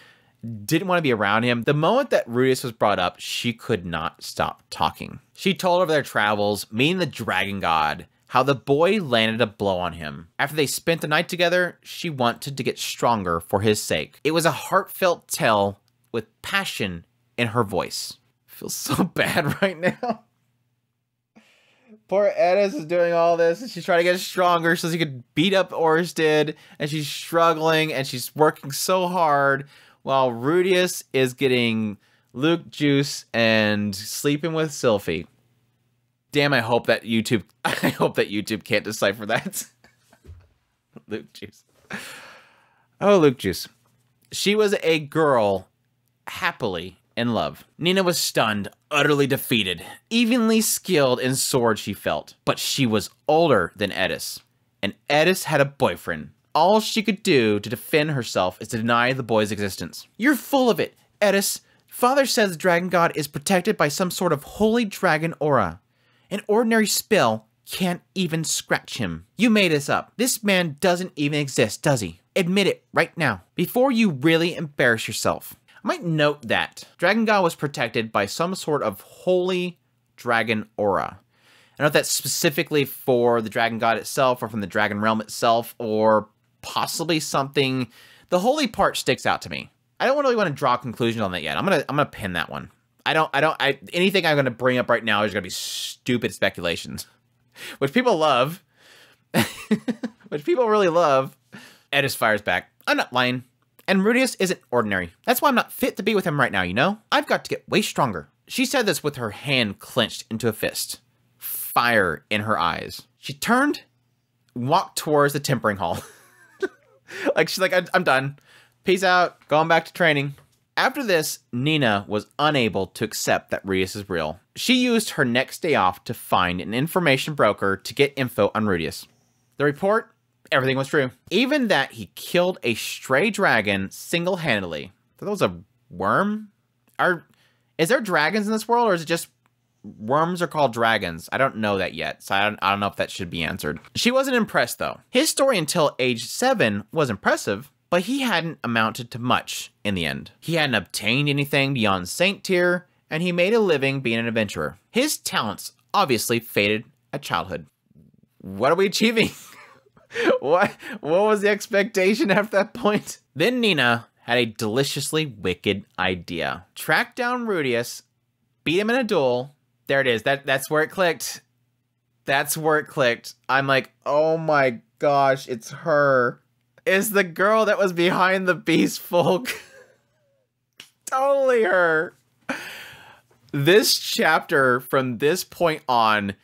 Didn't want to be around him. The moment that Rudius was brought up, she could not stop talking. She told of their travels, meeting the Dragon God, how the boy landed a blow on him. After they spent the night together, she wanted to get stronger for his sake. It was a heartfelt tale with passion in her voice. I feel so bad right now. Poor Edis is doing all this, and she's trying to get stronger so she could beat up Orsted, and she's struggling, and she's working so hard, while Rudius is getting Luke juice and sleeping with Sylphie. Damn, I hope that YouTube can't decipher that. Luke juice. Oh, Luke juice. She was a girl happily in love. Nina was stunned, utterly defeated, evenly skilled in swords she felt. But she was older than Edis, and Edis had a boyfriend. All she could do to defend herself is to deny the boy's existence. You're full of it, Edis. Father says the Dragon God is protected by some sort of holy dragon aura. An ordinary spell can't even scratch him. You made this up. This man doesn't even exist, does he? Admit it right now, before you really embarrass yourself. I might note that Dragon God was protected by some sort of holy dragon aura. I don't know if that's specifically for the Dragon God itself or from the Dragon Realm itself or possibly something. The holy part sticks out to me. I don't really want to draw conclusions on that yet. I'm gonna pin that one. Anything I'm gonna bring up right now is gonna be stupid speculations, which people love, which people really love. Edis fires back. I'm not lying. And Rudius isn't ordinary. That's why I'm not fit to be with him right now, you know? I've got to get way stronger. She said this with her hand clenched into a fist. Fire in her eyes. She turned, walked towards the tempering hall. Like, she's like, I'm done. Peace out. Going back to training. After this, Nina was unable to accept that Rudius is real. She used her next day off to find an information broker to get info on Rudius. The report? Everything was true. Even that he killed a stray dragon single-handedly. That was a worm? Is there dragons in this world, or is it just worms are called dragons? I don't know that yet, so I don't know if that should be answered. She wasn't impressed, though. His story until age 7 was impressive, but he hadn't amounted to much in the end. He hadn't obtained anything beyond Saint tier, and he made a living being an adventurer. His talents obviously faded at childhood. What are we achieving? What was the expectation after that point? Then Nina had a deliciously wicked idea. Track down Rudius, beat him in a duel. There it is. That's where it clicked. That's where it clicked. I'm like, oh my gosh, it's her. It's the girl that was behind the beast folk. Totally her. This chapter from this point on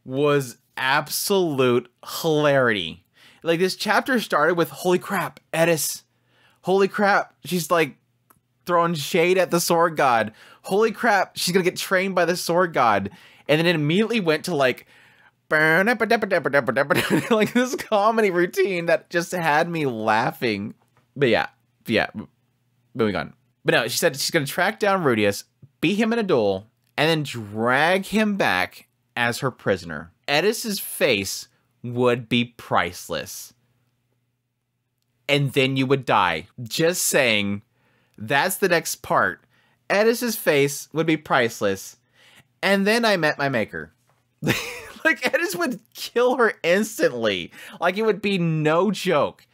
was absolute hilarity. Like, this chapter started with, holy crap, Edis. Holy crap, she's like throwing shade at the sword god. Holy crap, she's gonna get trained by the sword god. And then it immediately went to like, like this comedy routine that just had me laughing. But yeah, moving on. But no, she said she's gonna track down Rudius, beat him in a duel, and then drag him back as her prisoner. Edis's face would be priceless. And then you would die. Just saying, that's the next part. Edis's face would be priceless. And then I met my maker. Like, Edis would kill her instantly. Like, it would be no joke.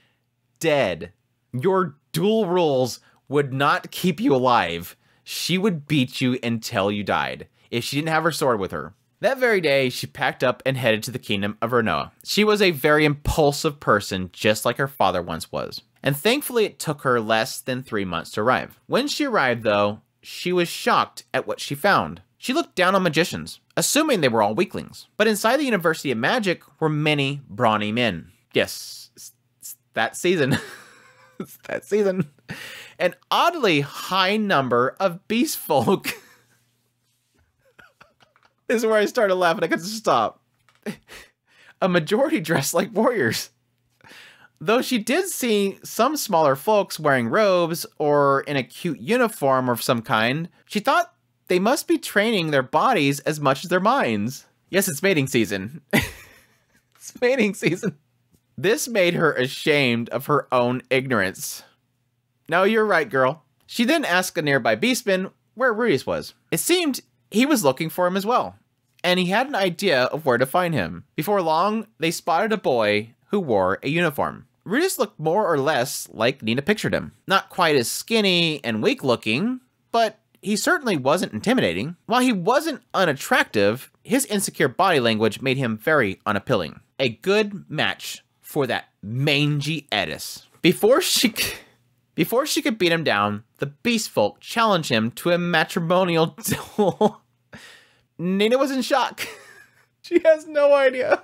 Dead. Your duel rules would not keep you alive. She would beat you until you died. If she didn't have her sword with her. That very day, she packed up and headed to the kingdom of Renoa. She was a very impulsive person, just like her father once was. And thankfully, it took her less than 3 months to arrive. When she arrived, though, she was shocked at what she found. She looked down on magicians, assuming they were all weaklings. But inside the University of Magic were many brawny men. Yes, it's that season. It's that season. An oddly high number of beast folk. This is where I started laughing. I couldn't stop. A majority dressed like warriors. Though she did see some smaller folks wearing robes or in a cute uniform of some kind, she thought they must be training their bodies as much as their minds. Yes, it's mating season. It's mating season. This made her ashamed of her own ignorance. No, you're right, girl. She then asked a nearby beastman where Rudius was. It seemed he was looking for him as well, and he had an idea of where to find him. Before long, they spotted a boy who wore a uniform. Rudius looked more or less like Nina pictured him. Not quite as skinny and weak looking, but he certainly wasn't intimidating. While he wasn't unattractive, his insecure body language made him very unappealing. A good match for that mangy Edis. Before she could beat him down, the beast folk challenged him to a matrimonial duel. Nina was in shock. She has no idea.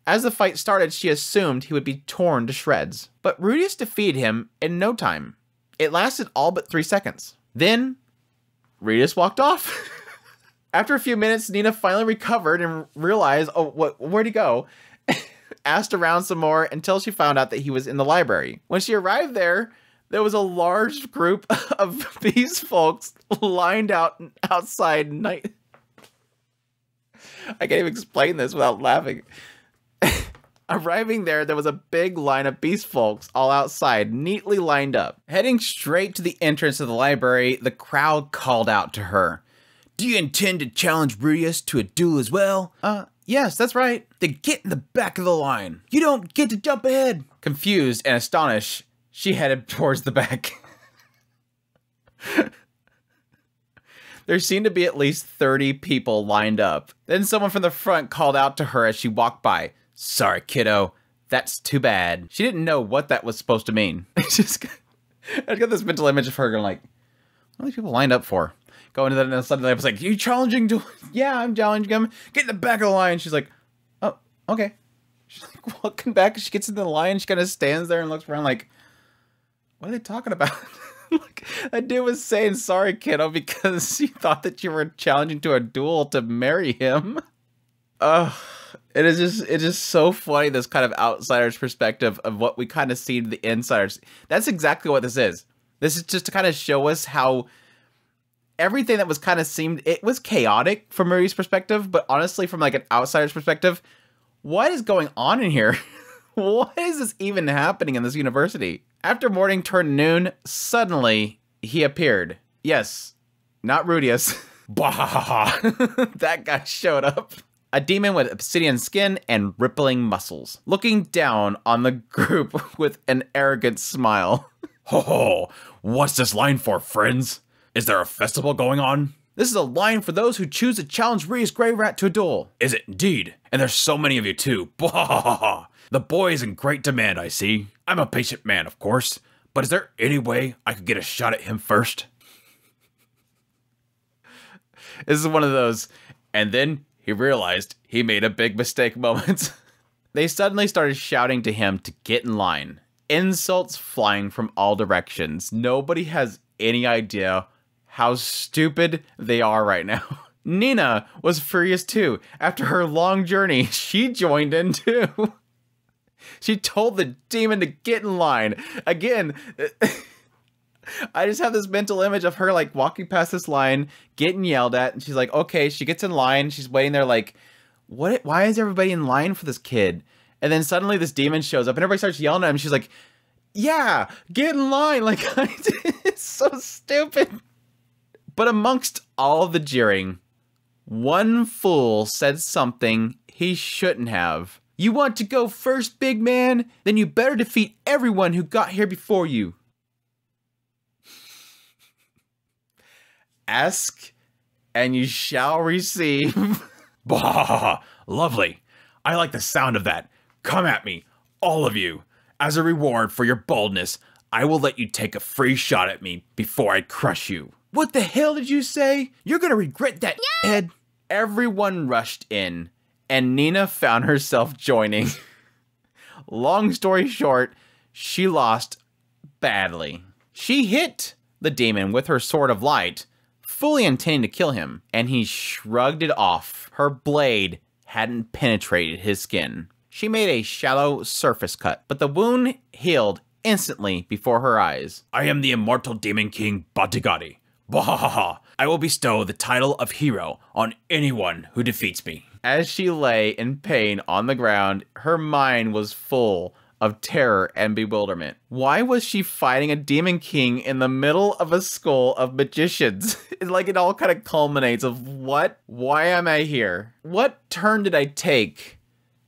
As the fight started, she assumed he would be torn to shreds. But Rudius defeated him in no time. It lasted all but 3 seconds. Then, Rudius walked off. After a few minutes, Nina finally recovered and realized, where'd he go? Asked around some more until she found out that he was in the library. When she arrived there was a large group of these folks lined outside night. I can't even explain this without laughing. Arriving there was a big line of beast folks all outside, neatly lined up. Heading straight to the entrance of the library, the crowd called out to her. Do you intend to challenge Rudius to a duel as well? Yes, that's right. Then get in the back of the line. You don't get to jump ahead. Confused and astonished, she headed towards the back. There seemed to be at least 30 people lined up. Then someone from the front called out to her as she walked by. Sorry, kiddo. That's too bad. She didn't know what that was supposed to mean. I got this mental image of her going like, what are these people lined up for? Going to that, and suddenly I was like, you challenging to... Yeah, I'm challenging him. Get in the back of the line. She's like, oh, okay. She's like walking back. She gets into the line. She kind of stands there and looks around like, what are they talking about? Like, that dude was saying sorry, kiddo, because she thought that you were challenging to a duel to marry him. It's just so funny, this kind of outsider's perspective of what we kind of see to the insiders. That's exactly what this is. This is just to kind of show us how everything that was kind of seemed, it was chaotic from Marie's perspective, but honestly, from like an outsider's perspective, what is going on in here? What is this even happening in this university? After morning turned noon, suddenly he appeared. Yes, not Rudius. That guy showed up. A demon with obsidian skin and rippling muscles, looking down on the group with an arrogant smile. Ho ho, what's this line for, friends? Is there a festival going on? This is a line for those who choose to challenge Rudius Grey Rat to a duel. Is it indeed? And there's so many of you too. The boy is in great demand, I see. I'm a patient man, of course, but is there any way I could get a shot at him first? This is one of those, and then he realized he made a big mistake moments. They suddenly started shouting to him to get in line. Insults flying from all directions. Nobody has any idea how stupid they are right now. Nina was furious too. After her long journey, she joined in too. She told the demon to get in line. Again, I just have this mental image of her like walking past this line, getting yelled at, and she's like, okay, she gets in line, she's waiting there like, what? Why is everybody in line for this kid? And then suddenly this demon shows up and everybody starts yelling at him. She's like, yeah, get in line. Like, it's so stupid. But amongst all the jeering, one fool said something he shouldn't have. You want to go first, big man? Then you better defeat everyone who got here before you. Ask and you shall receive. Bah, lovely. I like the sound of that. Come at me, all of you. As a reward for your boldness, I will let you take a free shot at me before I crush you. What the hell did you say? You're gonna regret that, Ed. Everyone rushed in, and Nina found herself joining. Long story short, she lost badly. She hit the demon with her sword of light, fully intending to kill him, and he shrugged it off. Her blade hadn't penetrated his skin. She made a shallow surface cut, but the wound healed instantly before her eyes. I am the immortal demon king Batigari. Bahaha! I will bestow the title of hero on anyone who defeats me. As she lay in pain on the ground, her mind was full of terror and bewilderment. Why was she fighting a demon king in the middle of a school of magicians? Like, it all kind of culminates of what? Why am I here? What turn did I take?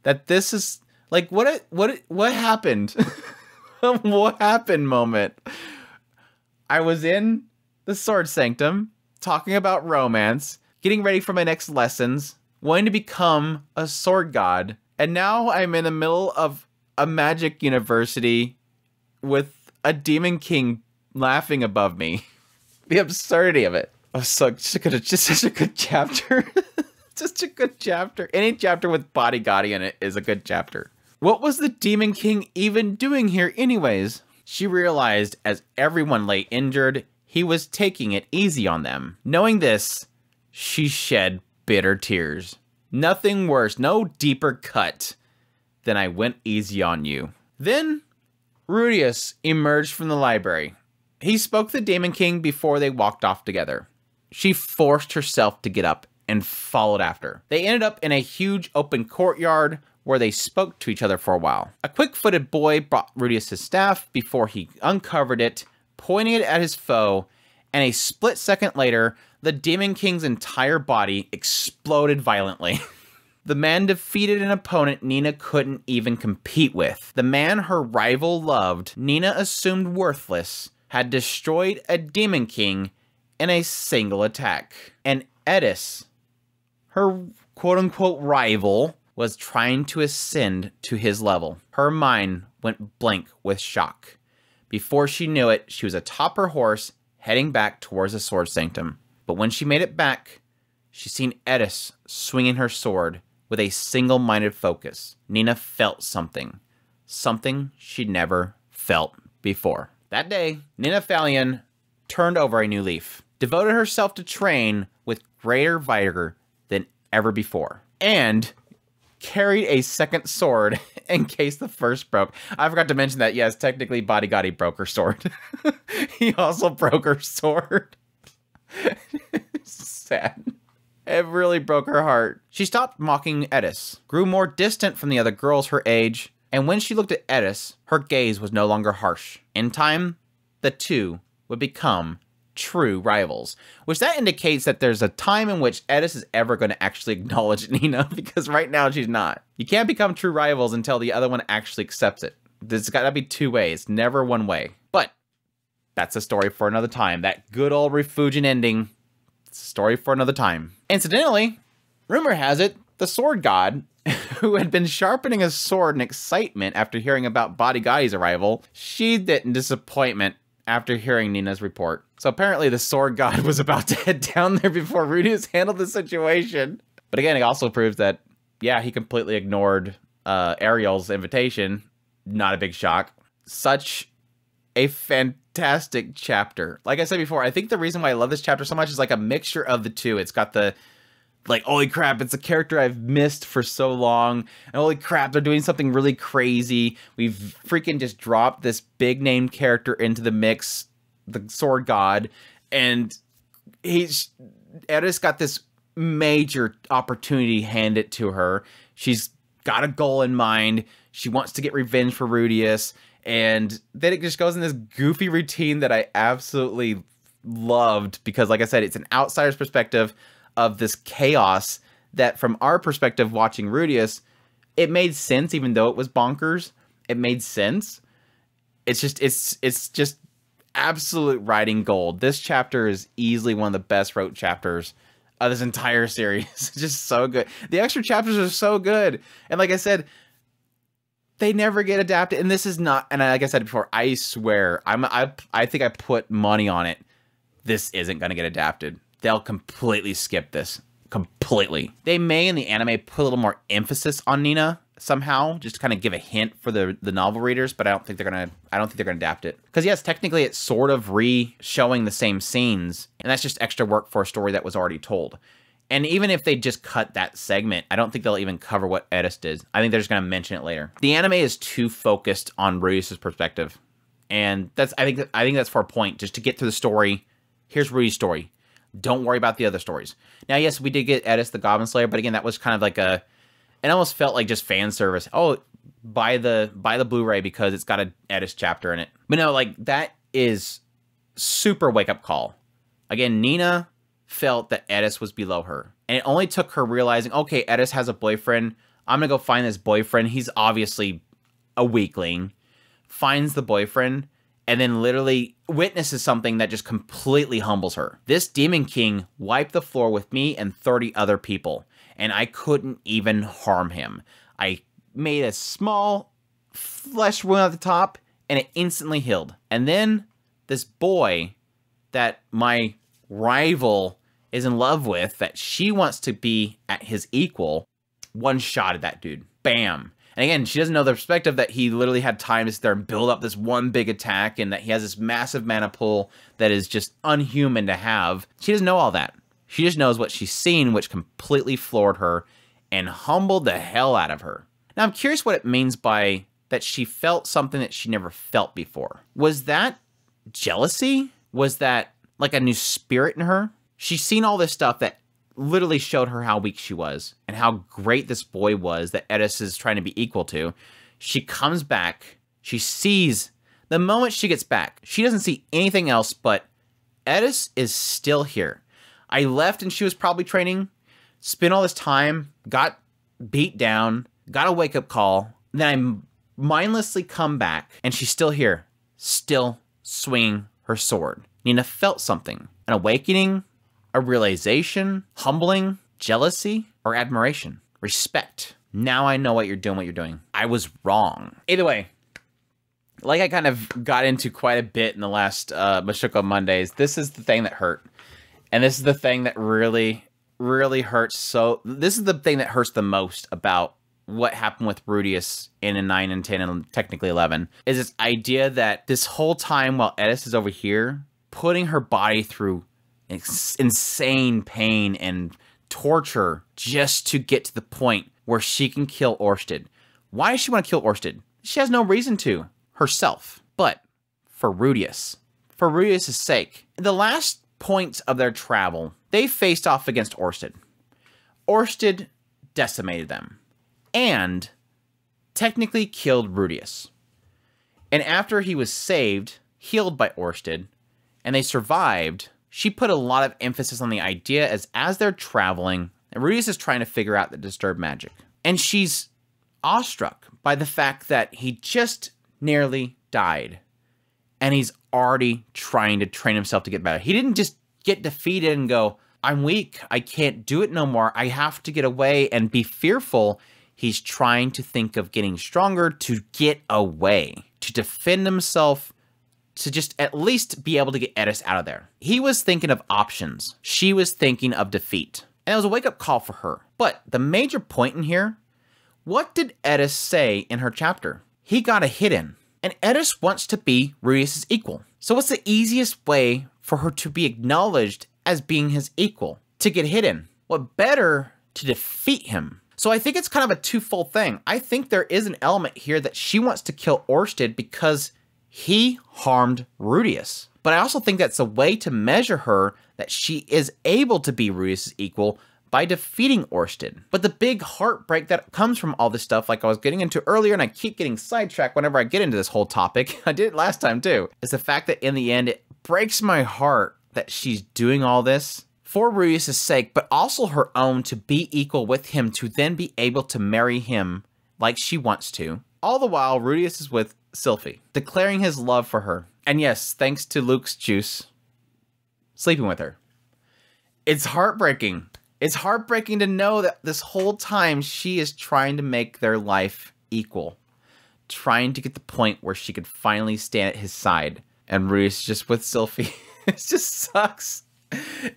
That this is like what happened? What happened moment? I was in the Sword Sanctum, talking about romance, getting ready for my next lessons, wanting to become a sword god, and now I'm in the middle of a magic university with a demon king laughing above me. The absurdity of it. Oh, just such a good chapter. Just a good chapter. Any chapter with Bodyguardi in it is a good chapter. What was the demon king even doing here anyways? She realized as everyone lay injured, he was taking it easy on them. Knowing this, she shed bitter tears. Nothing worse, no deeper cut than I went easy on you. Then, Rudius emerged from the library. He spoke to the Demon King before they walked off together. She forced herself to get up and followed after. They ended up in a huge open courtyard where they spoke to each other for a while. A quick-footed boy brought Rudius his staff before he uncovered it, pointing it at his foe, and a split second later, the Demon King's entire body exploded violently. The man defeated an opponent Nina couldn't even compete with. The man her rival loved, Nina assumed worthless, had destroyed a Demon King in a single attack. And Edis, her quote-unquote rival, was trying to ascend to his level. Her mind went blank with shock. Before she knew it, she was atop her horse, heading back towards the Sword Sanctum. But when she made it back, she seen Edis swinging her sword with a single-minded focus. Nina felt something. Something she'd never felt before. That day, Nina Fallion turned over a new leaf, devoted herself to train with greater vigor than ever before, and carried a second sword in case the first broke. I forgot to mention that, yes, technically Bodyguardi broke her sword. He also broke her sword. Sad. It really broke her heart. She stopped mocking Edis, grew more distant from the other girls her age, and when she looked at Edis, her gaze was no longer harsh. In time, the two would become true rivals, which that indicates that there's a time in which Edis is ever going to actually acknowledge Nina, because right now she's not. You can't become true rivals until the other one actually accepts it. There's got to be two ways, never one way. But that's a story for another time. That good old Refugian ending, it's a story for another time. Incidentally, rumor has it, the sword god, who had been sharpening a sword in excitement after hearing about Bodyguardi's arrival, sheathed it in disappointment after hearing Nina's report. So apparently the sword god was about to head down there before Rudius handled the situation. But again, it also proves that, yeah, he completely ignored Ariel's invitation. Not a big shock. Such a fantastic chapter. Like I said before, I think the reason why I love this chapter so much is like a mixture of the two. It's got the, like, holy crap, it's a character I've missed for so long. And holy crap, they're doing something really crazy. We've freaking just dropped this big name character into the mix, the sword god. And Edis got this major opportunity handed to her. She's got a goal in mind. She wants to get revenge for Rudius. And then it just goes in this goofy routine that I absolutely loved. Because like I said, it's an outsider's perspective of this chaos that from our perspective watching Rudius, it made sense even though it was bonkers. It made sense. It's just absolute writing gold. This chapter is easily one of the best wrote chapters of this entire series. It's just so good. The extra chapters are so good. And like I said, they never get adapted. And this is not, and like I said before, I swear, I think I put money on it. This isn't going to get adapted. They'll completely skip this. Completely. They may in the anime put a little more emphasis on Nina somehow, just to kind of give a hint for the novel readers, but I don't think they're gonna adapt it. Because yes, technically it's sort of re-showing the same scenes, and that's just extra work for a story that was already told. And even if they just cut that segment, I don't think they'll even cover what Edis did. I think they're just gonna mention it later. The anime is too focused on Rudius' perspective. And that's I think that's for a point, just to get through the story. Here's Rudy's story. Don't worry about the other stories. Now, yes, we did get Edis the Goblin Slayer, but again, that was kind of like it almost felt like just fan service. Oh, buy the Blu-ray because it's got a Edis chapter in it. But no, like that is super wake-up call. Again, Nina felt that Edis was below her. And it only took her realizing, okay, Edis has a boyfriend. I'm going to go find this boyfriend. He's obviously a weakling. Finds the boyfriend, and then literally witnesses something that just completely humbles her. This Demon King wiped the floor with me and 30 other people, and I couldn't even harm him. I made a small flesh wound at the top, and it instantly healed. And then this boy that my rival is in love with, that she wants to be at his equal, one-shotted that dude. Bam. And again, she doesn't know the perspective that he literally had time to sit there and build up this one big attack, and that he has this massive mana pool that is just unhuman to have. She doesn't know all that. She just knows what she's seen, which completely floored her and humbled the hell out of her. Now, I'm curious what it means by that she felt something that she never felt before. Was that jealousy? Was that like a new spirit in her? She's seen all this stuff that literally showed her how weak she was and how great this boy was that Edis is trying to be equal to. She comes back. She sees the moment she gets back. She doesn't see anything else but Edis is still here. I left and she was probably training, spent all this time, got beat down, got a wake-up call. Then I mindlessly come back and she's still here, still swinging her sword. Nina felt something, an awakening, a realization, humbling, jealousy, or admiration, respect. Now I know what you're doing, I was wrong. Either way, like I kind of got into quite a bit in the last Mushoku Mondays, this is the thing that hurt. And this is the thing that really, really hurts. So this is the thing that hurts the most about what happened with Rudius in 9 and 10 and technically 11, is this idea that this whole time while Edis is over here, putting her body through insane pain and torture just to get to the point where she can kill Orsted. Why does she want to kill Orsted? She has no reason to herself, but for Rudius. For Rudius' sake. The last points of their travel, they faced off against Orsted. Orsted decimated them and technically killed Rudius. And after he was saved, healed by Orsted, and they survived, she put a lot of emphasis on the idea as they're traveling, and Rudius is trying to figure out the disturbed magic. And she's awestruck by the fact that he just nearly died. And he's already trying to train himself to get better. He didn't just get defeated and go, I'm weak, I can't do it no more, I have to get away and be fearful. He's trying to think of getting stronger to get away, to defend himself, to just at least be able to get Edis out of there. He was thinking of options. She was thinking of defeat. And it was a wake-up call for her. But the major point in here, what did Edis say in her chapter? He got a hit in. And Edis wants to be Rudius' equal. So what's the easiest way for her to be acknowledged as being his equal? To get hit in. What better to defeat him? So I think it's kind of a twofold thing. I think there is an element here that she wants to kill Orsted because he harmed Rudius. But I also think that's a way to measure her that she is able to be Rudius' equal by defeating Orsted. But the big heartbreak that comes from all this stuff, like I was getting into earlier, and I keep getting sidetracked whenever I get into this whole topic, I did it last time too, is the fact that in the end, it breaks my heart that she's doing all this for Rudius' sake, but also her own, to be equal with him, to then be able to marry him like she wants to. All the while, Rudius is with Sylphie, declaring his love for her. And yes, thanks to Luke's juice, sleeping with her. It's heartbreaking. It's heartbreaking to know that this whole time she is trying to make their life equal. Trying to get the point where she could finally stand at his side. And Rudy's just with Sylphie. It just sucks.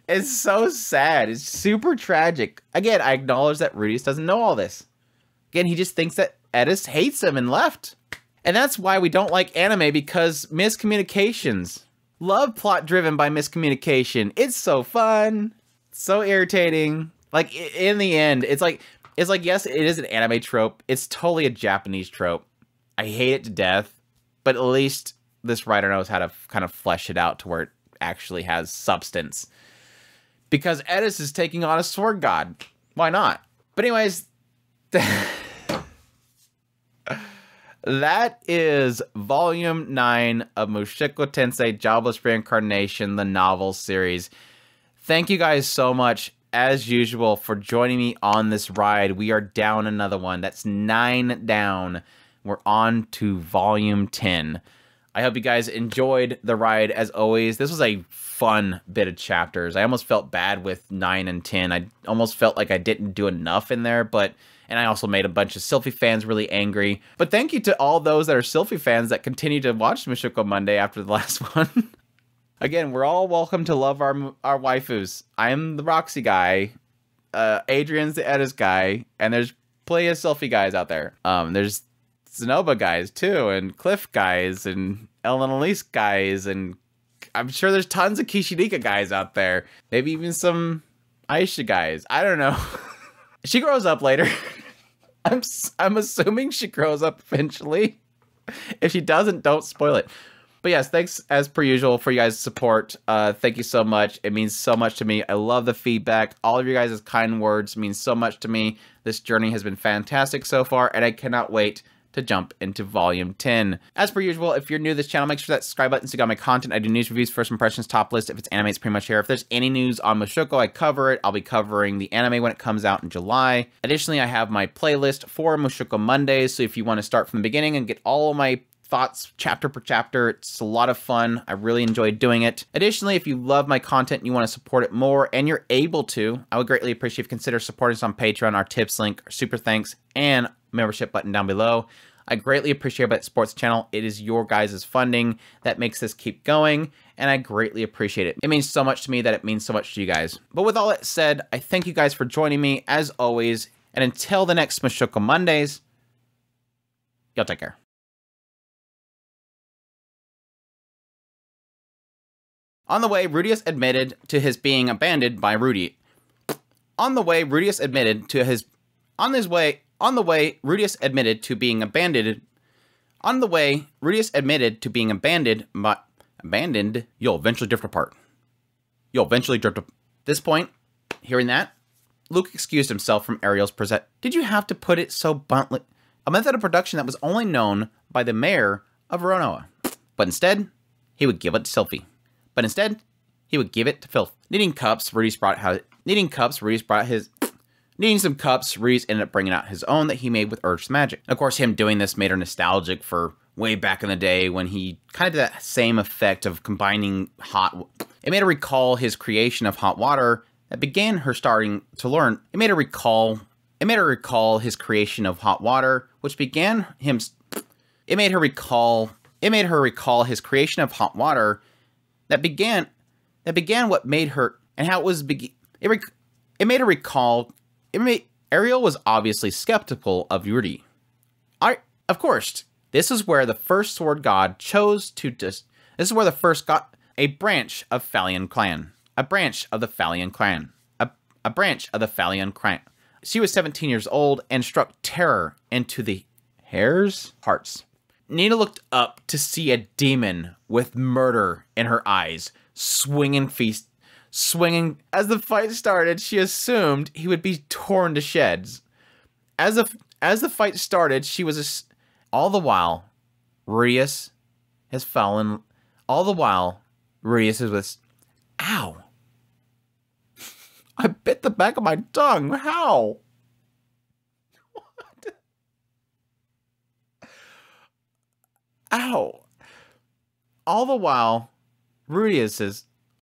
It's so sad. It's super tragic. Again, I acknowledge that Rudius doesn't know all this. Again, he just thinks that Edis hates him and left. And that's why we don't like anime, because miscommunications. Love plot driven by miscommunication. It's so fun. So irritating. Like, in the end, it's like, yes, it is an anime trope. It's totally a Japanese trope. I hate it to death, but at least this writer knows how to kind of flesh it out to where it actually has substance. Because Edis is taking on a sword god. Why not? But anyways, that is Volume 9 of Mushoku Tensei Jobless Reincarnation, the novel series. Thank you guys so much, as usual, for joining me on this ride. We are down another one. That's 9 down. We're on to Volume 10. I hope you guys enjoyed the ride, as always. This was a fun bit of chapters. I almost felt bad with 9 and 10. I almost felt like I didn't do enough in there, and I also made a bunch of Sylphie fans really angry. But thank you to all those that are Sylphie fans that continue to watch Mushoku Monday after the last one. Again, we're all welcome to love our waifus. I'm the Roxy guy. Adrian's the Edis guy. And there's plenty of Sylphie guys out there. There's Zenoba guys too, and Cliff guys, and Ellen Elise guys, and I'm sure there's tons of Kishinika guys out there. Maybe even some Aisha guys. I don't know. She grows up later. I'm assuming she grows up eventually. If she doesn't, don't spoil it. But yes, thanks as per usual for you guys' support. Thank you so much. It means so much to me. I love the feedback. All of you guys' kind words mean so much to me. This journey has been fantastic so far, and I cannot wait to jump into Volume 10. As per usual, if you're new to this channel, make sure that subscribe button so you got my content. I do news reviews, first impressions, top list. If it's anime, it's pretty much here. If there's any news on Mushoku, I cover it. I'll be covering the anime when it comes out in July. Additionally, I have my playlist for Mushoku Mondays, so if you want to start from the beginning and get all of my thoughts chapter per chapter, it's a lot of fun. I really enjoy doing it. Additionally, if you love my content and you want to support it more, and you're able to, I would greatly appreciate if you consider supporting us on Patreon. Our tips link, our super thanks, and membership button down below. I greatly appreciate that sports channel. It is your guys' funding that makes this keep going, and I greatly appreciate it. It means so much to me that it means so much to you guys. But with all that said, I thank you guys for joining me, as always, and until the next Mushoku Mondays, y'all take care. On the way, Rudius admitted to his being abandoned by Rudy. On the way, Rudius admitted to his... On the way, Rudius admitted to being abandoned. On the way, Rudius admitted to being abandoned, but abandoned, you'll eventually drift apart. You'll eventually drift apart. At this point, hearing that, Luke excused himself from Ariel's present. Did you have to put it so bluntly? A method of production that was only known by the mayor of Ronoa. But instead, he would give it to Sylphie. But instead, he would give it to Filth. Needing some cups, Rudius ended up bringing out his own that he made with Urged Magic. Of course, him doing this made her nostalgic for way back in the day when he kind of did that same effect of combining It made her recall his creation of hot water that began her starting to learn. It made her recall his creation of hot water, which began him... It made her recall his creation of hot water that began what made her... And how it was... It made her recall... Ariel was obviously skeptical of Rudy. Of course, this is where the first sword god chose to this is where the first got a branch of Phalian clan. A branch of the Phalian clan. A branch of the Phalian clan. She was 17 years old and struck terror into the hare's hearts. Nina looked up to see a demon with murder in her eyes, swinging. As the fight started, she assumed he would be torn to shreds. As the fight started, she was all the while Rudius has fallen. All the while Rudius is with... Ow! I bit the back of my tongue. How? What? Ow! All the while Rudius is...